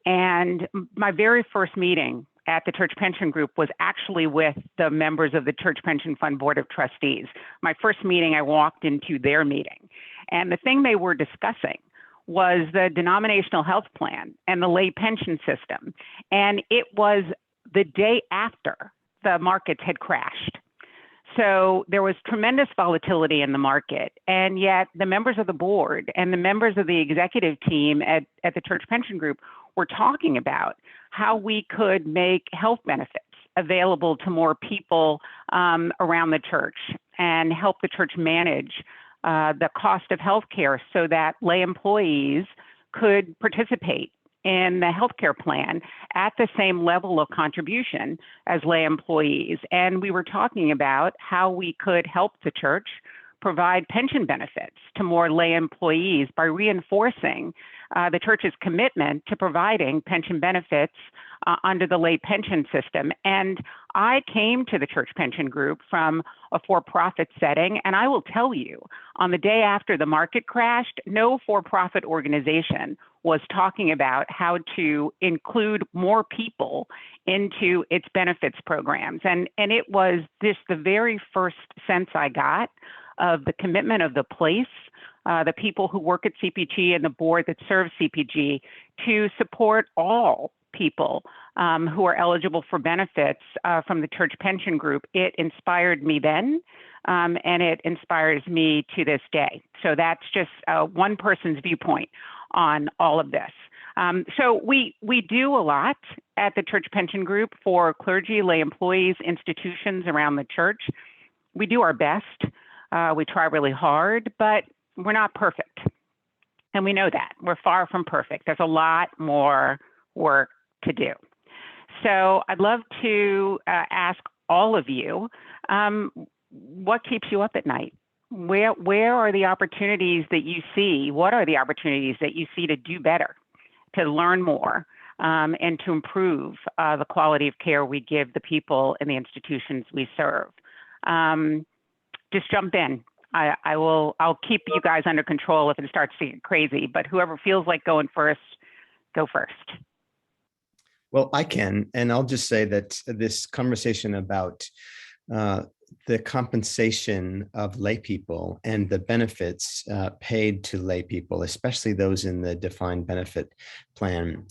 And my very first meeting at the Church Pension Group was actually with the members of the Church Pension Fund Board of Trustees. My first meeting, I walked into their meeting. And the thing they were discussing was the denominational health plan and the lay pension system. And it was the day after the markets had crashed. So there was tremendous volatility in the market, and yet the members of the board and the members of the executive team at the Church Pension Group were talking about how we could make health benefits available to more people around the church and help the church manage the cost of healthcare so that lay employees could participate in the healthcare plan at the same level of contribution as lay employees. And we were talking about how we could help the church provide pension benefits to more lay employees by reinforcing the church's commitment to providing pension benefits under the lay pension system. And I came to the Church Pension Group from a for-profit setting, and I will tell you, on the day after the market crashed, no for-profit organization was talking about how to include more people into its benefits programs. And it was just the very first sense I got of the commitment of the place, the people who work at CPG and the board that serves CPG, to support all people who are eligible for benefits from the Church Pension Group. It inspired me then, and it inspires me to this day. So that's just one person's viewpoint on all of this. So we do a lot at the Church Pension Group for clergy, lay employees, institutions around the church. We do our best. We try really hard, but we're not perfect. And we know that. We're far from perfect. There's a lot more work to do. So I'd love to ask all of you, what keeps you up at night? Where are the opportunities that you see? What are the opportunities that you see to do better, to learn more, and to improve the quality of care we give the people in the institutions we serve? Just jump in. I'll keep you guys under control if it starts to get crazy, but whoever feels like going first, go first. Well, I can, and I'll just say that this conversation about the compensation of lay people and the benefits paid to lay people, especially those in the defined benefit plan,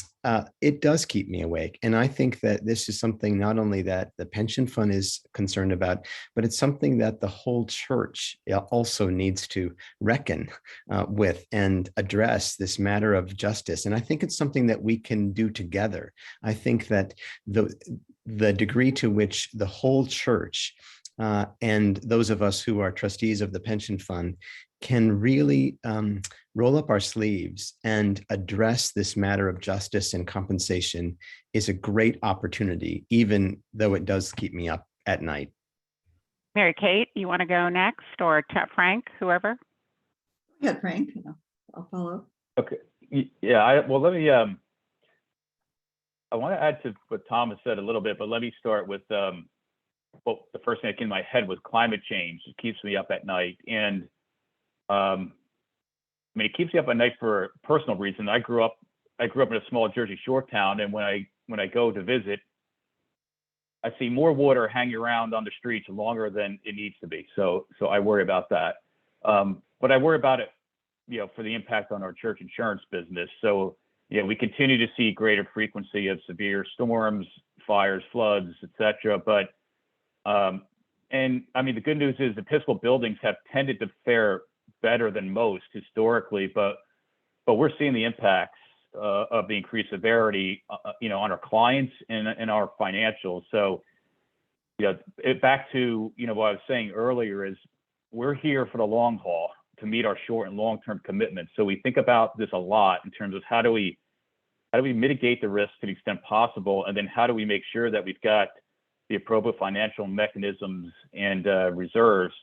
it does keep me awake. And I think that this is something not only that the pension fund is concerned about, but it's something that the whole church also needs to reckon with and address, this matter of justice. And I think it's something that we can do together. I think that the degree to which the whole church and those of us who are trustees of the pension fund can really roll up our sleeves and address this matter of justice and compensation is a great opportunity, even though it does keep me up at night. Mary Kate, you want to go next, or Frank, whoever? Yeah, Frank, I'll follow. Okay. Yeah. Well, let me. I want to add to what Thomas said a little bit, but let me start with. Well, the first thing that came in my head was climate change. It keeps me up at night, and I mean, it keeps me up at night for a personal reason. I grew up in a small Jersey Shore town, and when I go to visit, I see more water hanging around on the streets longer than it needs to be. So I worry about that. But I worry about it, for the impact on our church insurance business. So we continue to see greater frequency of severe storms, fires, floods, etc. But and I mean, the good news is Episcopal buildings have tended to fare better than most historically, but we're seeing the impacts of the increased severity, on our clients and our financials. So, back to what I was saying earlier is we're here for the long haul to meet our short and long-term commitments. So we think about this a lot in terms of how do we mitigate the risk to the extent possible, and then how do we make sure that we've got the appropriate financial mechanisms and reserves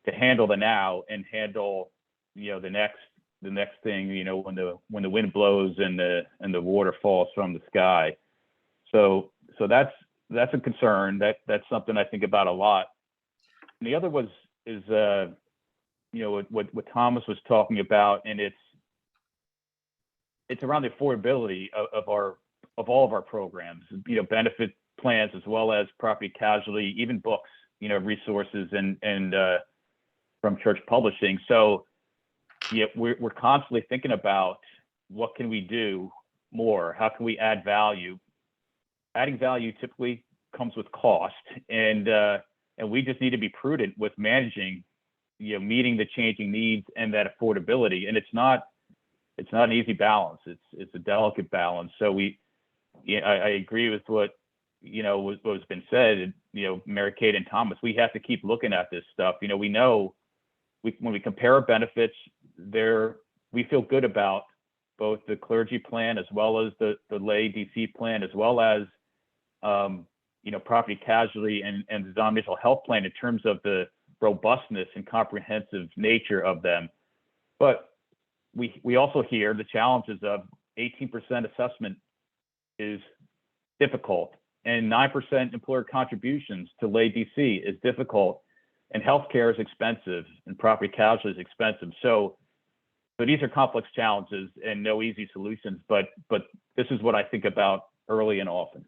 to handle the now and handle the next thing, when the wind blows and the water falls from the sky. So that's a concern. That's something I think about a lot. And the other is what Thomas was talking about, and it's around the affordability of all of our programs, benefit plans as well as property casualty, even books, resources and from church publishing. So we're constantly thinking about what can we do more? How can we add value? Adding value typically comes with cost, and we just need to be prudent with managing, meeting the changing needs and that affordability. And it's not an easy balance. It's a delicate balance. So I agree with what was been said. Mary Kate and Thomas, we have to keep looking at this stuff. We know when we compare our benefits, we feel good about both the clergy plan as well as the lay DC plan, as well as property casualty and the denominational health plan in terms of the robustness and comprehensive nature of them. But we also hear the challenges of 18% assessment is difficult, and 9% employer contributions to lay DC is difficult, and healthcare is expensive, and property casualty is expensive. So these are complex challenges and no easy solutions, but this is what I think about early and often.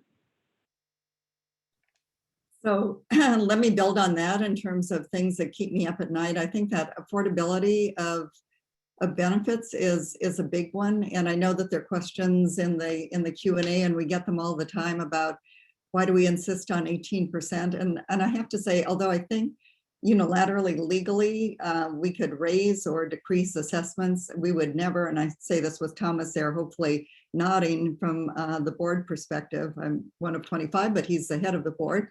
So let me build on that in terms of things that keep me up at night. I think that affordability of benefits is a big one. And I know that there are questions in the Q&A, and we get them all the time about why do we insist on 18%? And I have to say, although I think unilaterally, legally, we could raise or decrease assessments, we would never, and I say this with Thomas there, hopefully nodding from the board perspective. I'm one of 25, but he's the head of the board.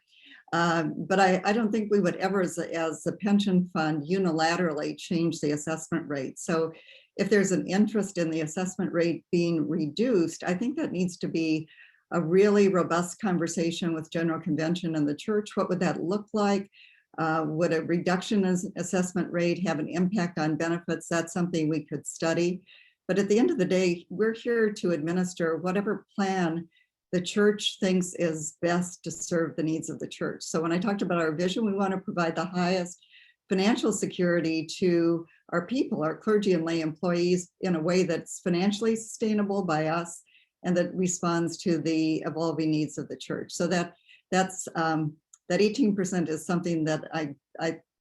But I don't think we would ever, as a pension fund, unilaterally change the assessment rate. So if there's an interest in the assessment rate being reduced, I think that needs to be a really robust conversation with General Convention and the church. What would that look like? Would a reduction in assessment rate have an impact on benefits? That's something we could study. But at the end of the day, we're here to administer whatever plan the church thinks is best to serve the needs of the church. So when I talked about our vision, we want to provide the highest financial security to our people, our clergy and lay employees, in a way that's financially sustainable by us and that responds to the evolving needs of the church. So that 18% is something that I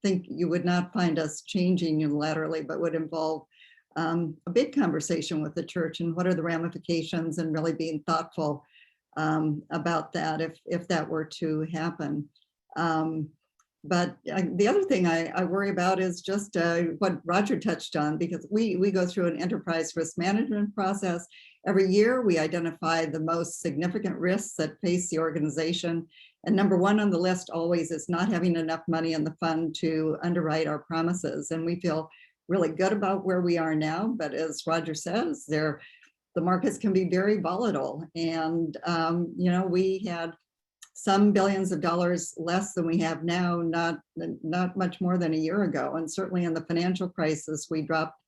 think you would not find us changing unilaterally, but would involve a big conversation with the church and what are the ramifications, and really being thoughtful about that if that were to happen. But the other thing I worry about is just what Roger touched on, because we go through an enterprise risk management process. Every year, we identify the most significant risks that face the organization. And number one on the list always is not having enough money in the fund to underwrite our promises. And we feel really good about where we are now. But as Roger says, the markets can be very volatile. And, we had some billions of dollars less than we have now, not much more than a year ago. And certainly in the financial crisis, we dropped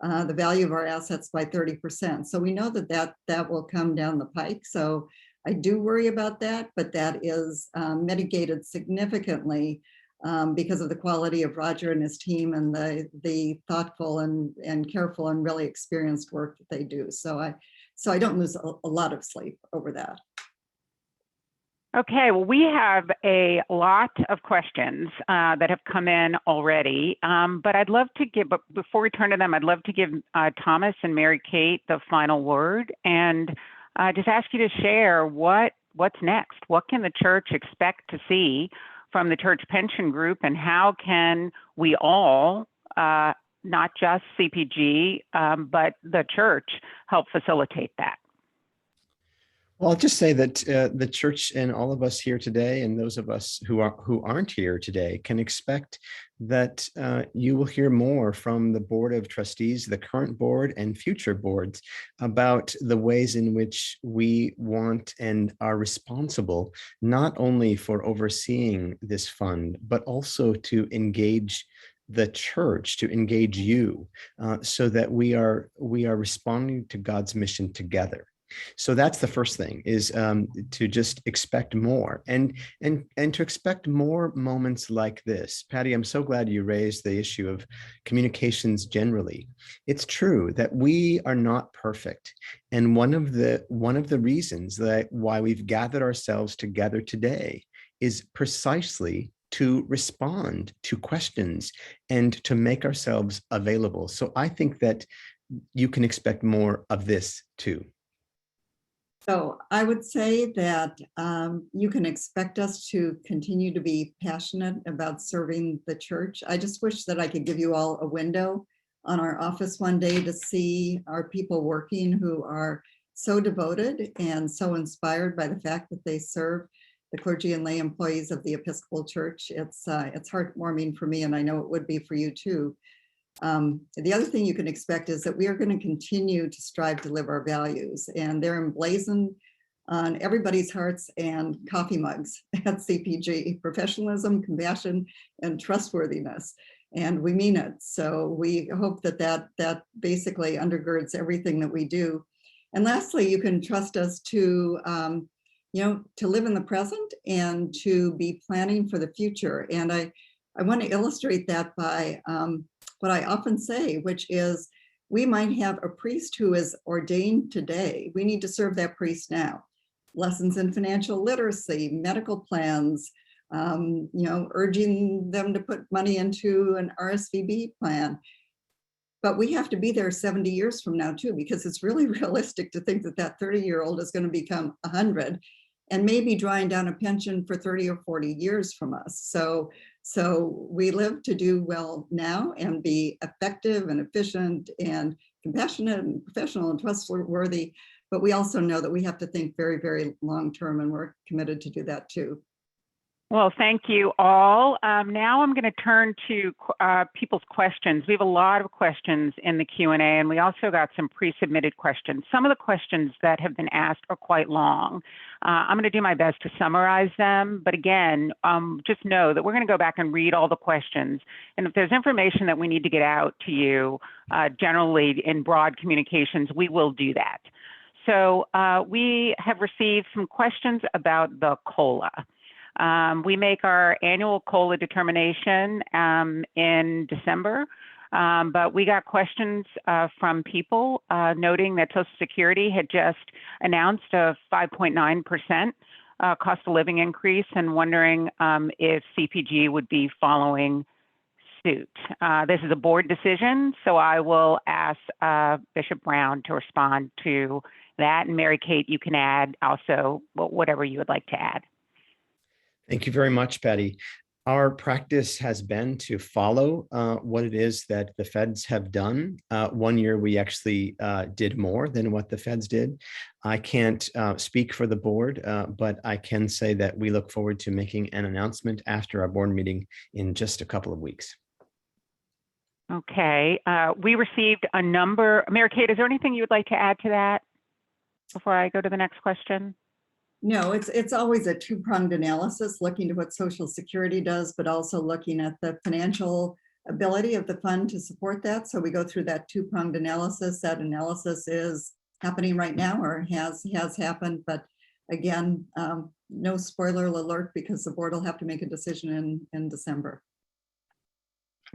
the value of our assets by 30%. So we know that will come down the pike. So I do worry about that, but that is mitigated significantly because of the quality of Roger and his team and the thoughtful and careful and really experienced work that they do. So I don't lose a lot of sleep over that. Okay, well, we have a lot of questions that have come in already, but I'd love to give, but before we turn to them, I'd love to give Thomas and Mary Kate the final word and just ask you to share what's next. What can the church expect to see from the church pension group, and how can we all, not just CPG, but the church, help facilitate that? Well, I'll just say that the church and all of us here today, and those of us who aren't here today, can expect that you will hear more from the Board of Trustees, the current board and future boards, about the ways in which we want and are responsible, not only for overseeing this fund, but also to engage the church, to engage you, so that we are responding to God's mission together. So that's the first thing, is to just expect more and to expect more moments like this. Patty, I'm so glad you raised the issue of communications generally. It's true that we are not perfect. And one of the reasons that why we've gathered ourselves together today is precisely to respond to questions and to make ourselves available. So I think that you can expect more of this too. So I would say that you can expect us to continue to be passionate about serving the church. I just wish that I could give you all a window on our office one day to see our people working who are so devoted and so inspired by the fact that they serve the clergy and lay employees of the Episcopal Church. It's heartwarming for me, and I know it would be for you too. The other thing you can expect is that we are going to continue to strive to live our values, and they're emblazoned on everybody's hearts and coffee mugs at CPG: professionalism, compassion, and trustworthiness. And we mean it. So we hope that basically undergirds everything that we do. And lastly, you can trust us to live in the present and to be planning for the future. And I want to illustrate that by what I often say, which is we might have a priest who is ordained today. We need to serve that priest now. Lessons in financial literacy, medical plans, urging them to put money into an RSVB plan. But we have to be there 70 years from now too, because it's really realistic to think that 30-year-old is going to become 100 and maybe drawing down a pension for 30 or 40 years from us. So we live to do well now and be effective and efficient and compassionate and professional and trustworthy. But we also know that we have to think very, very long term, and we're committed to do that too. Well, thank you all. Now I'm going to turn to people's questions. We have a lot of questions in the Q&A, and we also got some pre-submitted questions. Some of the questions that have been asked are quite long. I'm going to do my best to summarize them. But again, just know that we're going to go back and read all the questions. And if there's information that we need to get out to you, generally in broad communications, we will do that. So we have received some questions about the COLA. We make our annual COLA determination in December, but we got questions from people noting that Social Security had just announced a 5.9% cost of living increase and wondering if CPG would be following suit. This is a board decision, so I will ask Bishop Brown to respond to that. And Mary Kate, you can add also whatever you would like to add. Thank you very much, Patty. Our practice has been to follow what it is that the feds have done. One year we actually did more than what the feds did. I can't speak for the board, but I can say that we look forward to making an announcement after our board meeting in just a couple of weeks. Okay, we received a number. Mary Kate, is there anything you would like to add to that before I go to the next question? No, it's always a two-pronged analysis, looking to what Social Security does, but also looking at the financial ability of the fund to support that. So we go through that two-pronged analysis. That analysis is happening right now, or has happened. But again, no spoiler alert, because the board will have to make a decision in December.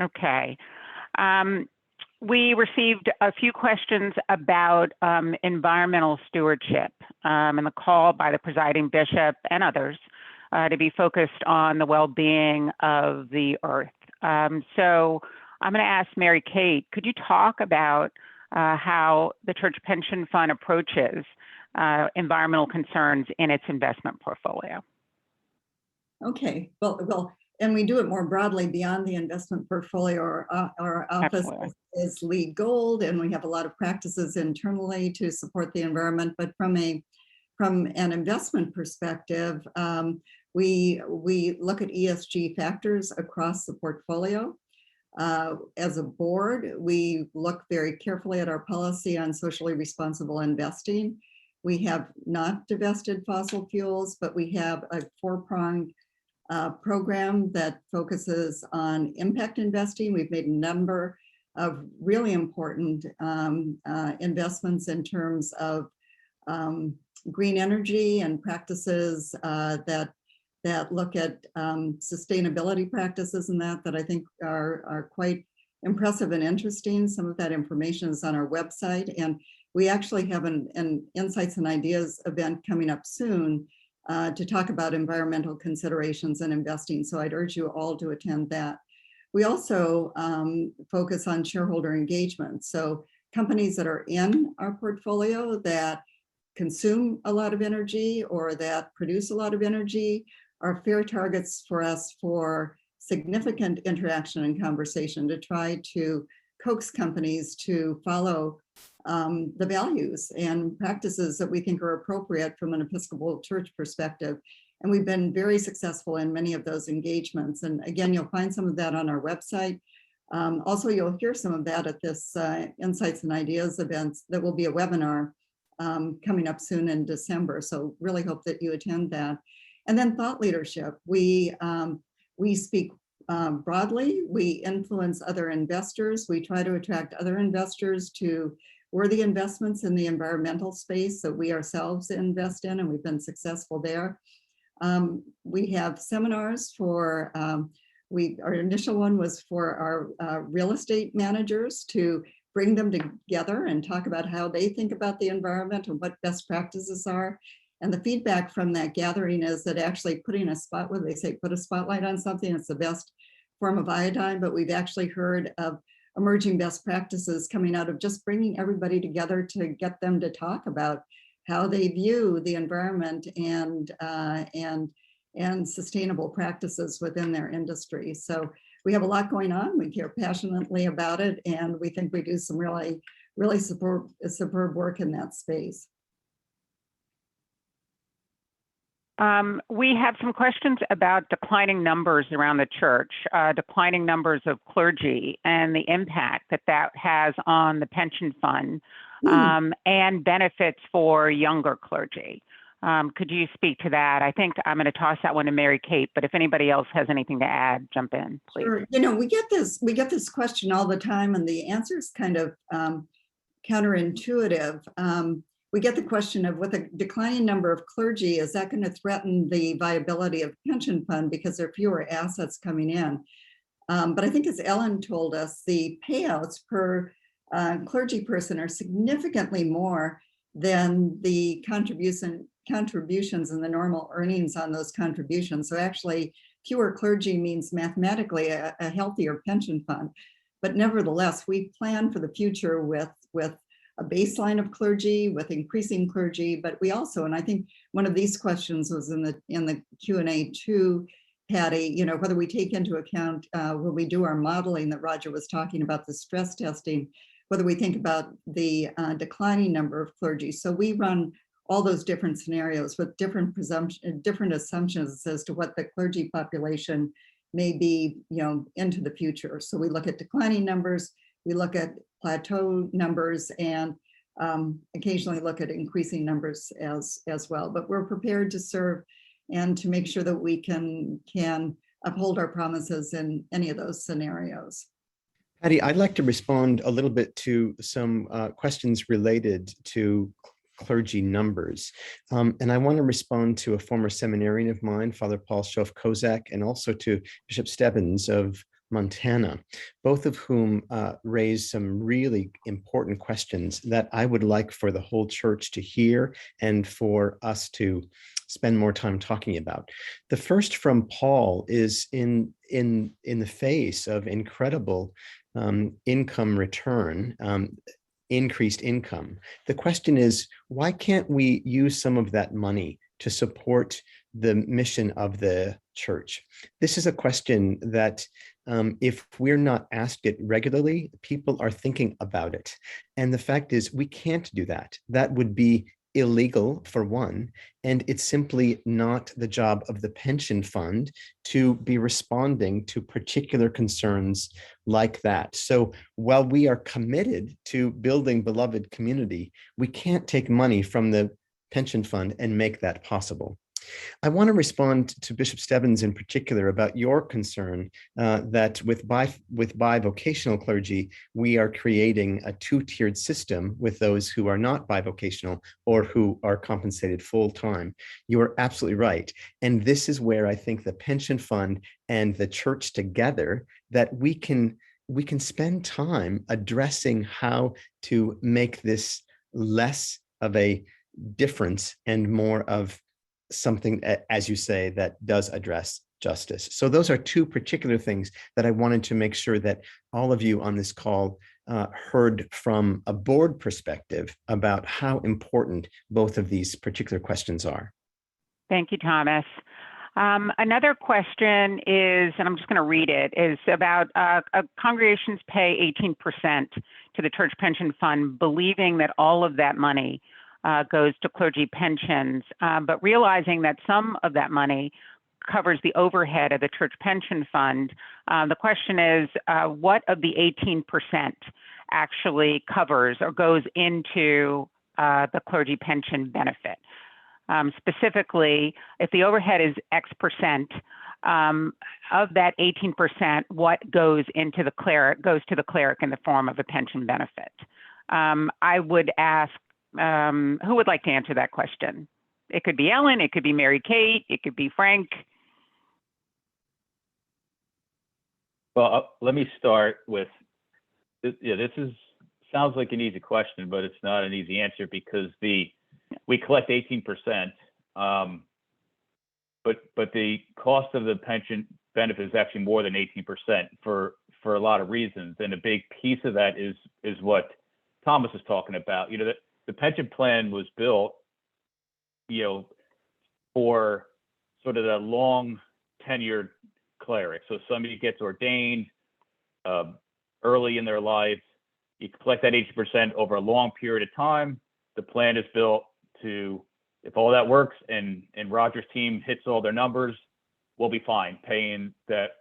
Okay. We received a few questions about environmental stewardship and the call by the presiding bishop and others to be focused on the well-being of the earth. So I'm going to ask Mary Kate, could you talk about how the church pension fund approaches environmental concerns in its investment portfolio? Okay, well, and we do it more broadly beyond the investment portfolio. Our office is LEED Gold, and we have a lot of practices internally to support the environment. But from an investment perspective, we look at ESG factors across the portfolio. As a board, we look very carefully at our policy on socially responsible investing. We have not divested fossil fuels, but we have a four-pronged program that focuses on impact investing. We've made a number of really important investments in terms of green energy and practices that look at sustainability practices and that I think are quite impressive and interesting. Some of that information is on our website, and we actually have an Insights and Ideas event coming up soon to talk about environmental considerations and investing. So I'd urge you all to attend that. We also focus on shareholder engagement. So companies that are in our portfolio that consume a lot of energy or that produce a lot of energy are fair targets for us for significant interaction and conversation to try to coax companies to follow the values and practices that we think are appropriate from an Episcopal Church perspective. And we've been very successful in many of those engagements. And again, you'll find some of that on our website. Also, you'll hear some of that at this Insights and Ideas events that will be a webinar coming up soon in December. So really hope that you attend that. And then thought leadership. We speak broadly. We influence other investors. We try to attract other investors to worthy investments in the environmental space that we ourselves invest in, and we've been successful there. We have seminars for, our initial one was for our real estate managers to bring them together and talk about how they think about the environment and what best practices are. And the feedback from that gathering is that actually putting a spot, where they say put a spotlight on something, it's the best form of iodine, but we've actually heard of emerging best practices coming out of just bringing everybody together to get them to talk about how they view the environment and sustainable practices within their industry. So we have a lot going on. We care passionately about it, and we think we do some really superb work in that space. We have some questions about declining numbers around the church, declining numbers of clergy, and the impact that has on the pension fund and benefits for younger clergy. Could you speak to that? I think I'm going to toss that one to Mary Kate, but if anybody else has anything to add, jump in, please. Sure. You know, we get this question all the time, and the answer is kind of counterintuitive. We get the question of, with a declining number of clergy, is that going to threaten the viability of the pension fund because there are fewer assets coming in? But I think, as Ellen told us, the payouts per clergy person are significantly more than the contributions and the normal earnings on those contributions. So actually, fewer clergy means mathematically a healthier pension fund. But nevertheless, we plan for the future with a baseline of clergy, with increasing clergy, but we also, and I think one of these questions was in the Q&A too, Patty, you know, whether we take into account when we do our modeling that Roger was talking about, the stress testing, whether we think about the declining number of clergy. So we run all those different scenarios with different assumptions as to what the clergy population may be, you know, into the future. So we look at declining numbers, we look at plateau numbers, and occasionally look at increasing numbers as well. But we're prepared to serve and to make sure that we can uphold our promises in any of those scenarios. Patty, I'd like to respond a little bit to some questions related to clergy numbers. And I want to respond to a former seminarian of mine, Father Paul Schoaf-Kozak, and also to Bishop Stebbins of Montana, both of whom raised some really important questions that I would like for the whole church to hear and for us to spend more time talking about. The first from Paul is in the face of incredible income return, increased income. The question is, why can't we use some of that money to support the mission of the church? This is a question that if we're not asked it regularly, people are thinking about it. And the fact is, we can't do that. That would be illegal, for one, and it's simply not the job of the pension fund to be responding to particular concerns like that. So while we are committed to building beloved community, we can't take money from the pension fund and make that possible. I want to respond to Bishop Stebbins in particular about your concern that with bivocational clergy, we are creating a two-tiered system with those who are not bivocational or who are compensated full-time. You are absolutely right. And this is where I think the pension fund and the church together, that we can spend time addressing how to make this less of a difference and more of something, as you say, that does address justice. So those are two particular things that I wanted to make sure that all of you on this call heard from a board perspective about how important both of these particular questions are. Thank you, Thomas. Another question is, and I'm just going to read it, is about congregations pay 18% to the church pension fund, believing that all of that money goes to clergy pensions, but realizing that some of that money covers the overhead of the church pension fund. The question is, what of the 18% actually covers or goes into the clergy pension benefit? Specifically, if the overhead is X percent, of that 18%, what goes into the cleric goes to the cleric in the form of a pension benefit? I would ask, who would like to answer that question? It could be Ellen, it could be Mary Kate, it could be Frank. Well, let me start with, this sounds like an easy question, but it's not an easy answer because we collect 18%, but the cost of the pension benefit is actually more than 18% for a lot of reasons, and a big piece of that is what Thomas is talking about. You know, the pension plan was built, for sort of the long tenured cleric. So somebody gets ordained early in their life, you collect that 80% over a long period of time. The plan is built to, if all that works and Roger's team hits all their numbers, we'll be fine paying that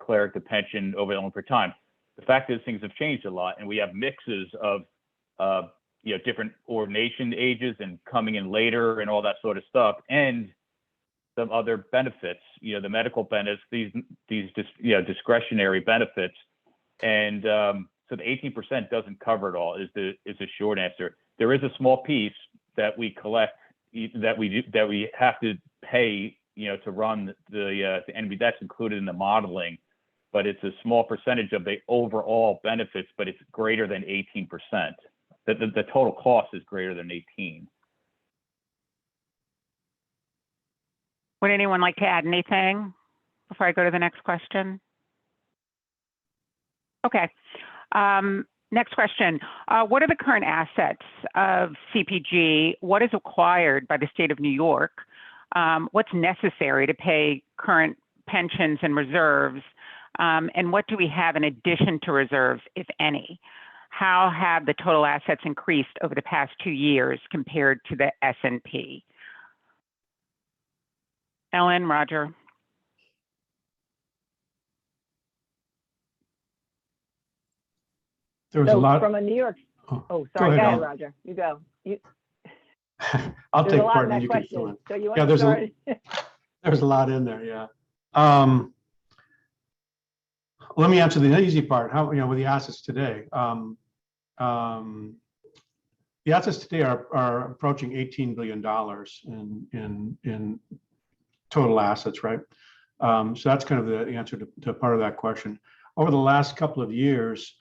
cleric the pension over the long period of time. The fact is things have changed a lot, and we have mixes of different ordination ages and coming in later and all that sort of stuff, and some other benefits, the medical benefits, these discretionary benefits, and so the 18% doesn't cover it all. Is the short answer. There is a small piece that we collect that we have to pay, to run the and that's included in the modeling, but it's a small percentage of the overall benefits, but it's greater than 18%. The total cost is greater than 18. Would anyone like to add anything before I go to the next question? Okay. Next question. What are the current assets of CPG? What is acquired by the state of New York? what's necessary to pay current pensions and reserves, and what do we have in addition to reserves, if any? How have the total assets increased over the past 2 years compared to the S&P? Ellen, Roger. There was a lot from a New York. Oh, sorry. Go ahead, Roger. You go. I'll take part and you can fill in. So you want yeah, to start? There's a lot in there. Yeah. Let me answer the easy part. How, with the assets today? The assets today are approaching $18 billion in total assets, right? So that's kind of the answer to part of that question. Over the last couple of years,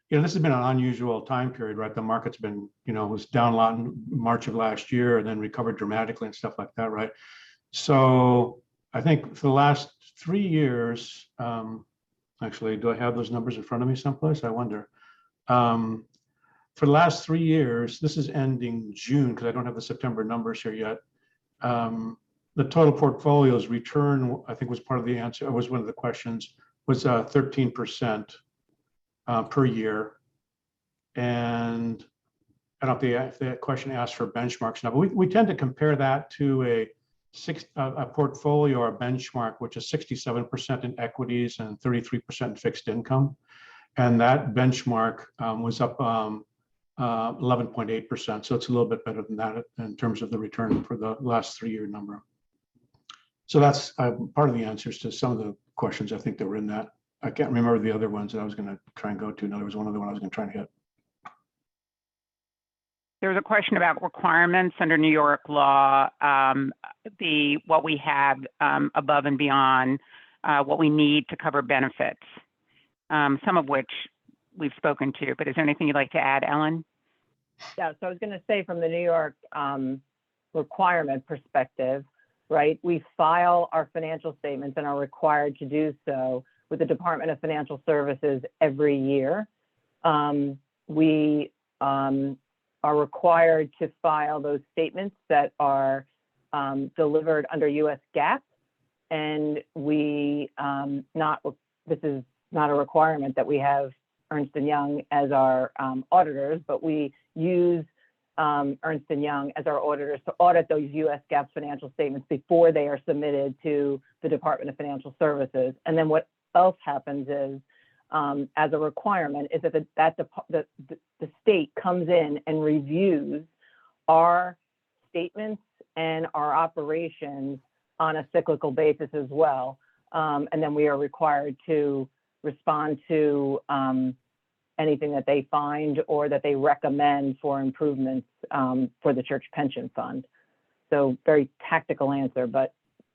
this has been an unusual time period, right? The market's been, was down a lot in March of last year and then recovered dramatically and stuff like that, right? So I think for the last 3 years, actually, do I have those numbers in front of me someplace? I wonder. For the last 3 years, this is ending June because I don't have the September numbers here yet. The total portfolio's return, I think, was part of the answer. Was one of the questions, was 13% per year. And I don't know if the question asked for benchmarks now, but we tend to compare that to a portfolio or a benchmark, which is 67% in equities and 33% in fixed income. And that benchmark was up 11.8%. So it's a little bit better than that in terms of the return for the last 3-year number. So that's part of the answers to some of the questions I think that were in that. I can't remember the other ones that I was going to try and go to. No, there was one other one I was going to try and hit. There was a question about requirements under New York law, what we have above and beyond what we need to cover benefits, some of which we've spoken to, but is there anything you'd like to add, Ellen? Yeah, so I was going to say from the New York requirement perspective, right, we file our financial statements and are required to do so with the Department of Financial Services every year. We are required to file those statements that are delivered under U.S. GAAP, and this is not a requirement that we have Ernst & Young as our auditors, but we use Ernst & Young as our auditors to audit those U.S. GAAP financial statements before they are submitted to the Department of Financial Services. And then what else happens is, as a requirement, is that the state comes in and reviews our statements and our operations on a cyclical basis as well. And then we are required to respond to anything that they find or that they recommend for improvements for the church pension fund. So very tactical answer, but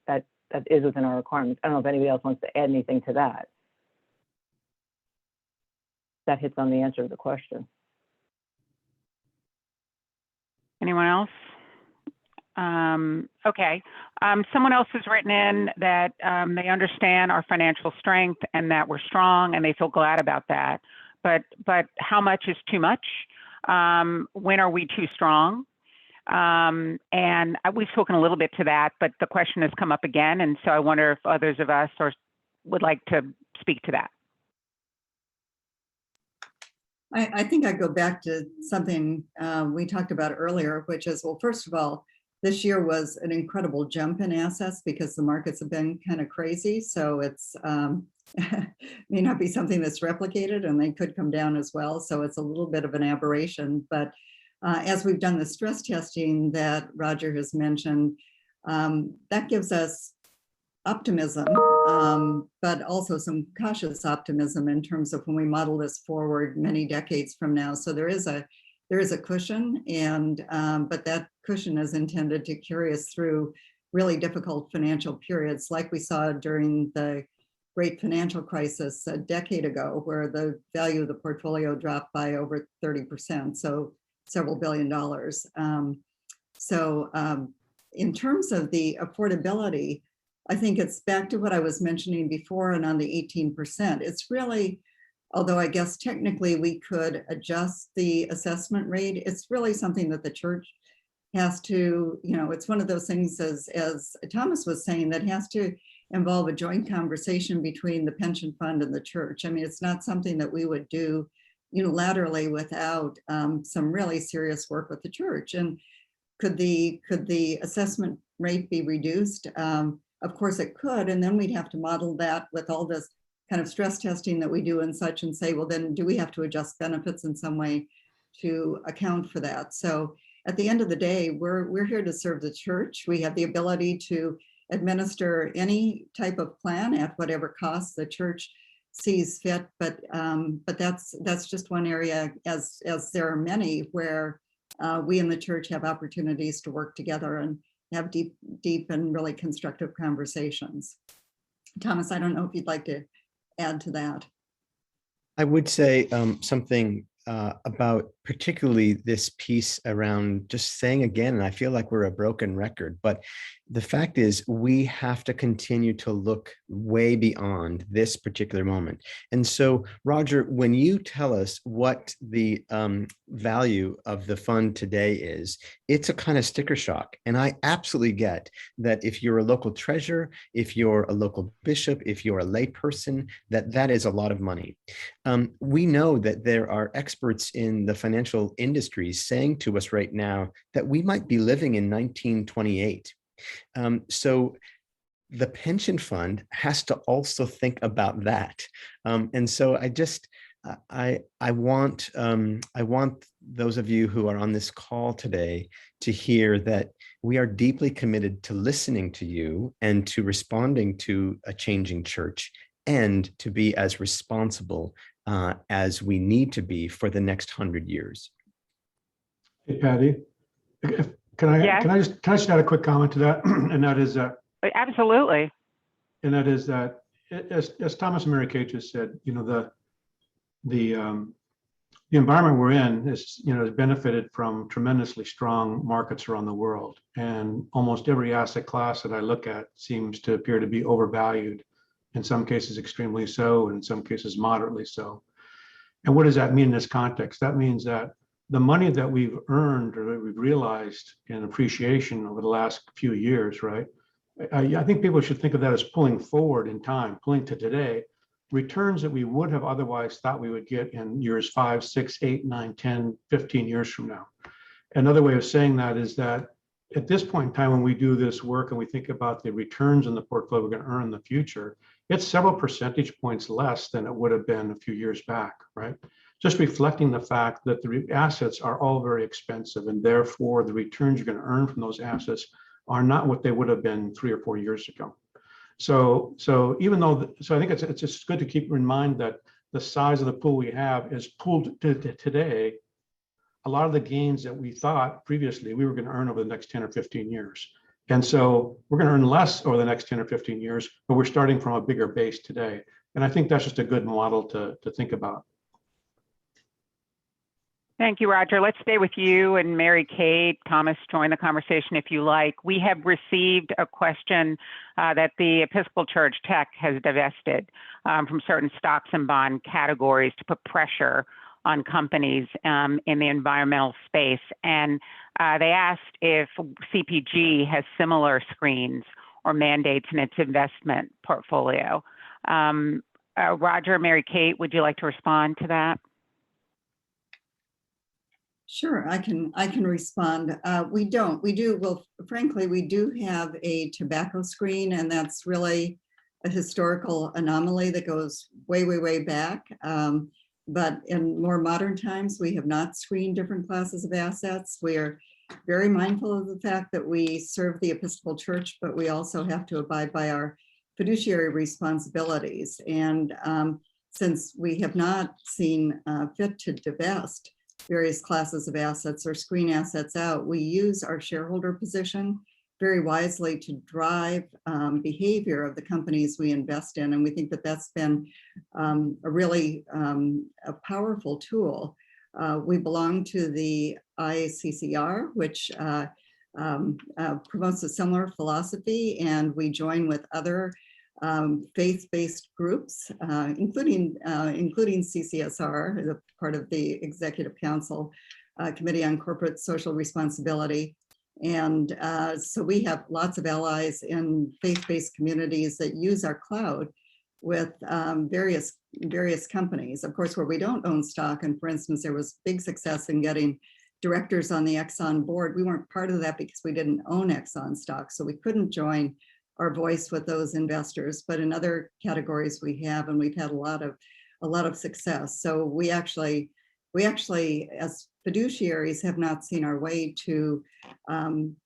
that is within our requirements. I don't know if anybody else wants to add anything to that. That hits on the answer to the question. Anyone else? Okay. Someone else has written in that they understand our financial strength and that we're strong and they feel glad about that. But how much is too much? When are we too strong? And we've spoken a little bit to that, but the question has come up again. And so I wonder if others of us would like to speak to that. I think I go back to something we talked about earlier, which is, well, first of all, this year was an incredible jump in assets because the markets have been kind of crazy. So it's may not be something that's replicated, and they could come down as well. So it's a little bit of an aberration. But as we've done the stress testing that Roger has mentioned, that gives us optimism, but also some cautious optimism in terms of when we model this forward many decades from now. So there is a cushion, and but that cushion is intended to carry us through really difficult financial periods, like we saw during the great financial crisis a decade ago, where the value of the portfolio dropped by over 30%, so several $1 billion. In terms of the affordability, I think it's back to what I was mentioning before and on the 18%. It's really, although I guess technically we could adjust the assessment rate, it's really something that the church has to, it's one of those things, as Thomas was saying, that has to involve a joint conversation between the pension fund and the church. I mean, it's not something that we would do unilaterally without some really serious work with the church. And could the assessment rate be reduced? Of course it could, and then we'd have to model that with all this kind of stress testing that we do and such, and say, well, then do we have to adjust benefits in some way to account for that? So at the end of the day, we're here to serve the church. We have the ability to administer any type of plan at whatever cost the church sees fit, but that's just one area, as there are many, where we in the church have opportunities to work together and have deep and really constructive conversations. Thomas, I don't know if you'd like to add to that. I would say something about particularly this piece around just saying again, and I feel like we're a broken record, but the fact is we have to continue to look way beyond this particular moment. And so, Roger, when you tell us what the value of the fund today is, it's a kind of sticker shock. And I absolutely get that if you're a local treasurer, if you're a local bishop, if you're a lay person, that is a lot of money. We know that there are experts in the financial industries saying to us right now that we might be living in 1928. So the pension fund has to also think about that. And so I want those of you who are on this call today to hear that we are deeply committed to listening to you and to responding to a changing church, and to be as responsible as we need to be for the next 100 years. Hey, Patty, can I just add a quick comment to that? And that is that. Absolutely. And that is that, as Thomas and Mary Kate just said, the environment we're in is, has benefited from tremendously strong markets around the world, and almost every asset class that I look at seems to appear to be overvalued. In some cases, extremely so, and in some cases, moderately so. And what does that mean in this context? That means that the money that we've earned or that we've realized in appreciation over the last few years, right? I think people should think of that as pulling forward in time, pulling to today, returns that we would have otherwise thought we would get in years 5, 6, 8, 9, 10, 15 years from now. Another way of saying that is that at this point in time, when we do this work and we think about the returns in the portfolio we're going to earn in the future, it's several percentage points less than it would have been a few years back, right? Just reflecting the fact that the assets are all very expensive, and therefore the returns you're going to earn from those assets are not what they would have been 3 or 4 years ago. So even though, I think it's just good to keep in mind that the size of the pool we have is pooled to today. A lot of the gains that we thought previously we were going to earn over the next 10 or 15 years. And so we're going to earn less over the next 10 or 15 years, but we're starting from a bigger base today. And I think that's just a good model to think about. Thank you, Roger. Let's stay with you and Mary Kate. Thomas, join the conversation if you like. We have received a question that the Episcopal Church Tech has divested from certain stocks and bond categories to put pressure on companies in the environmental space. And they asked if CPG has similar screens or mandates in its investment portfolio. Roger, Mary Kate, would you like to respond to that? Sure, I can respond. We do, well, frankly, we do have a tobacco screen, and that's really a historical anomaly that goes way, way, way back. But in more modern times, we have not screened different classes of assets. We're very mindful of the fact that we serve the Episcopal Church, but we also have to abide by our fiduciary responsibilities. And since we have not seen fit to divest various classes of assets or screen assets out, we use our shareholder position very wisely to drive behavior of the companies we invest in. And we think that that's been a really a powerful tool. We belong to the ICCR, which promotes a similar philosophy, and we join with other faith-based groups, including CCSR, as a part of the Executive Council Committee on Corporate Social Responsibility. And so we have lots of allies in faith-based communities that use our cloud with various companies, of course, where we don't own stock. And for instance, there was big success in getting directors on the Exxon board. We weren't part of that because we didn't own Exxon stock, so we couldn't join our voice with those investors. But in other categories we have, and we've had a lot of success. So we actually, as fiduciaries, have not seen our way to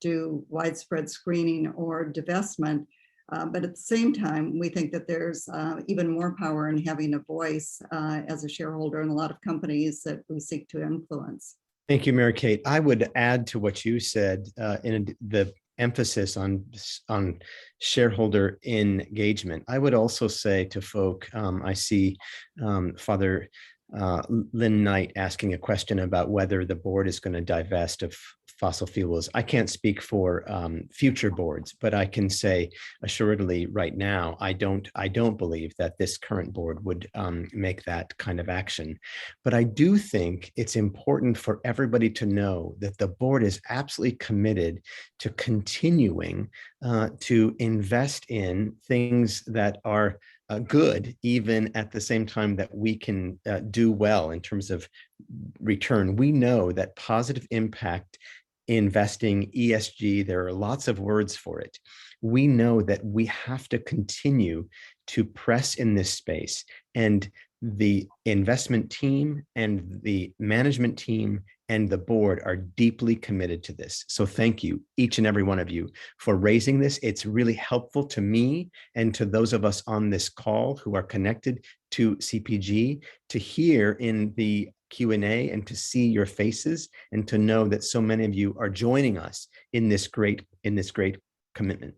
do widespread screening or divestment. But at the same time, we think that there's even more power in having a voice as a shareholder in a lot of companies that we seek to influence. Thank you, Mary Kate. I would add to what you said in the emphasis on shareholder engagement. I would also say to folk, I see Father Lynn Knight asking a question about whether the board is going to divest of fossil fuels. I can't speak for future boards, but I can say assuredly right now, I don't believe that this current board would make that kind of action. But I do think it's important for everybody to know that the board is absolutely committed to continuing to invest in things that are good, even at the same time that we can do well in terms of return. We know that positive impact investing, ESG, there are lots of words for it. We know that we have to continue to press in this space, and the investment team and the management team and the board are deeply committed to this. So thank you, each and every one of you, for raising this. It's really helpful to me and to those of us on this call who are connected to CPG to hear in the Q&A and to see your faces and to know that so many of you are joining us in this great commitment.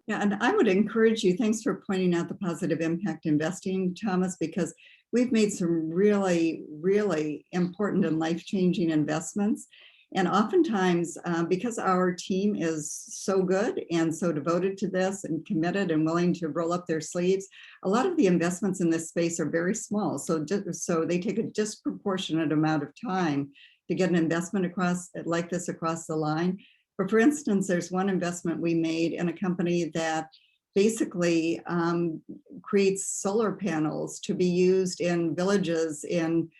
Yeah, and I would encourage you, thanks for pointing out the positive impact investing, Thomas, because we've made some really, really important and life-changing investments. And oftentimes, because our team is so good and so devoted to this and committed and willing to roll up their sleeves, a lot of the investments in this space are very small. So they take a disproportionate amount of time to get an investment like this across the line. But for instance, there's one investment we made in a company that basically creates solar panels to be used in villages in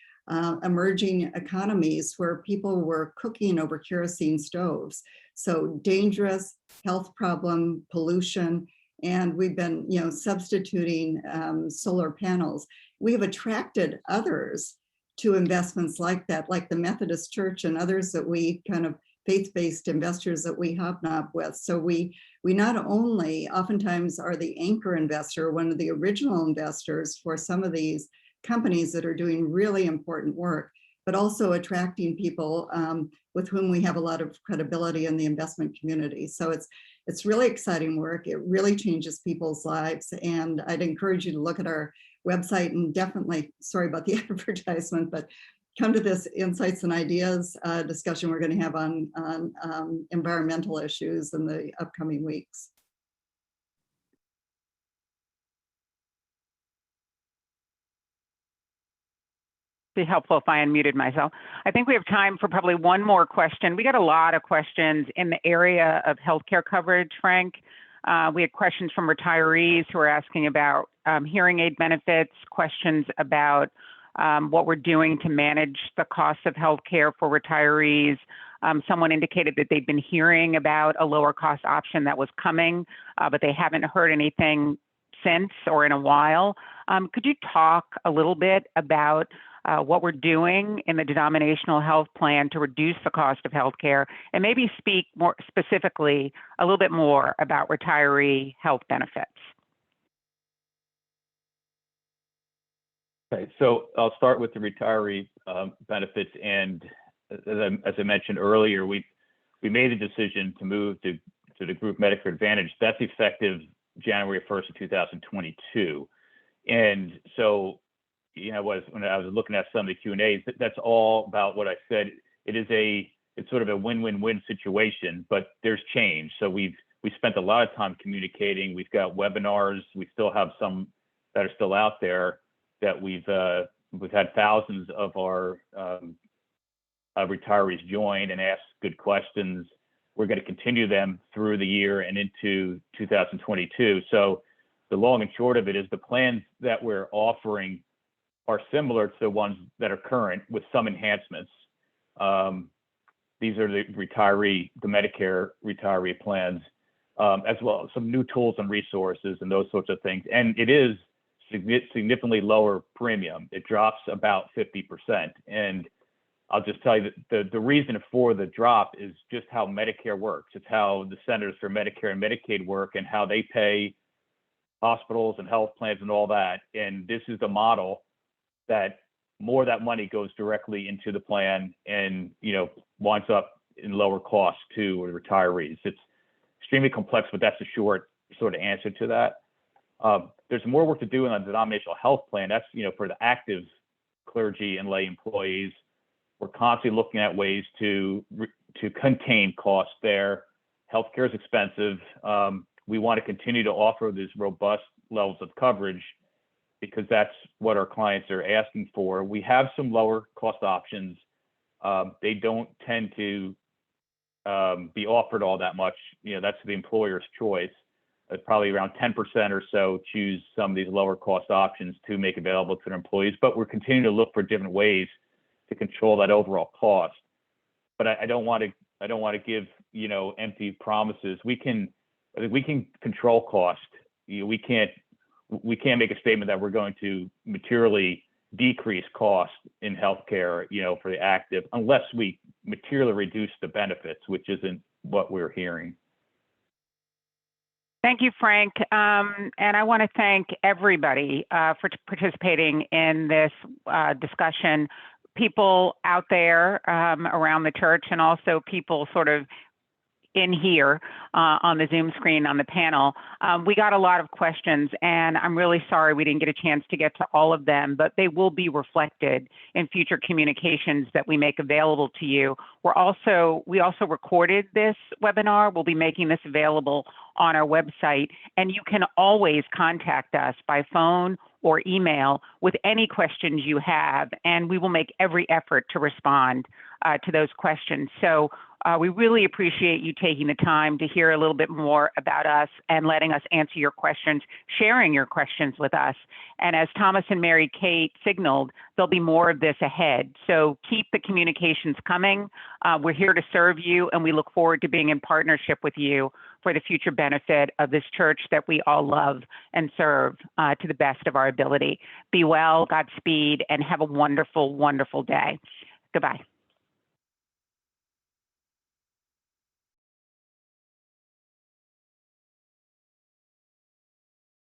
emerging economies where people were cooking over kerosene stoves. So dangerous health problem, pollution, and we've been, substituting solar panels. We have attracted others to investments like that, like the Methodist Church and others that we kind of faith-based investors that we hobnob with. So we not only oftentimes are the anchor investor, one of the original investors for some of these companies that are doing really important work, but also attracting people with whom we have a lot of credibility in the investment community. So it's really exciting work. It really changes people's lives. And I'd encourage you to look at our website and definitely, sorry about the advertisement, but come to this Insights and Ideas discussion we're going to have on environmental issues in the upcoming weeks. Be helpful if I unmuted myself. I think we have time for probably one more question. We got a lot of questions in the area of healthcare coverage, Frank. We had questions from retirees who are asking about hearing aid benefits, questions about what we're doing to manage the cost of healthcare for retirees. Someone indicated that they'd been hearing about a lower cost option that was coming, but they haven't heard anything since or in a while. Could you talk a little bit about what we're doing in the denominational health plan to reduce the cost of healthcare, and maybe speak more specifically a little bit more about retiree health benefits? Okay, so I'll start with the retiree benefits, and as I mentioned earlier, we made a decision to move to the group Medicare Advantage. That's effective January 1st of 2022, and so when I was looking at some of the Q&As, that's all about what I said. It's sort of a win-win-win situation, but there's change. So we spent a lot of time communicating. We've got webinars. We still have some that are still out there that we've had thousands of our retirees join and ask good questions. we're going to continue them through the year and into 2022. So the long and short of it is the plans that we're offering are similar to the ones that are current with some enhancements. These are the Medicare retiree plans, as well as some new tools and resources and those sorts of things. And it is significantly lower premium. It drops about 50%. And I'll just tell you that the reason for the drop is just how Medicare works. It's how the Centers for Medicare and Medicaid work and how they pay hospitals and health plans and all that. And this is the model that more of that money goes directly into the plan and, winds up in lower costs to retirees. It's extremely complex, but that's a short sort of answer to that. There's more work to do on the denominational health plan. That's, for the active clergy and lay employees. We're constantly looking at ways to contain costs there. Healthcare is expensive. We want to continue to offer these robust levels of coverage because that's what our clients are asking for. We have some lower cost options. They don't tend to be offered all that much. That's the employer's choice. Probably around 10% or so choose some of these lower cost options to make available to their employees. But we're continuing to look for different ways to control that overall cost. But I don't want to give empty promises. We can control cost. We can't make a statement that we're going to materially decrease cost in healthcare, for the active, unless we materially reduce the benefits, which isn't what we're hearing. Thank you, Frank. And I want to thank everybody for participating in this discussion. People out there around the church and also people sort of in here on the Zoom screen on the panel. We got a lot of questions and I'm really sorry we didn't get a chance to get to all of them, but they will be reflected in future communications that we make available to you. We also recorded this webinar. We'll be making this available on our website, and you can always contact us by phone or email with any questions you have, and we will make every effort to respond to those questions. So we really appreciate you taking the time to hear a little bit more about us and letting us answer your questions, sharing your questions with us. And as Thomas and Mary Kate signaled, there'll be more of this ahead. So keep the communications coming. We're here to serve you, and we look forward to being in partnership with you for the future benefit of this church that we all love and serve to the best of our ability. Be well, Godspeed, and have a wonderful, wonderful day. Goodbye.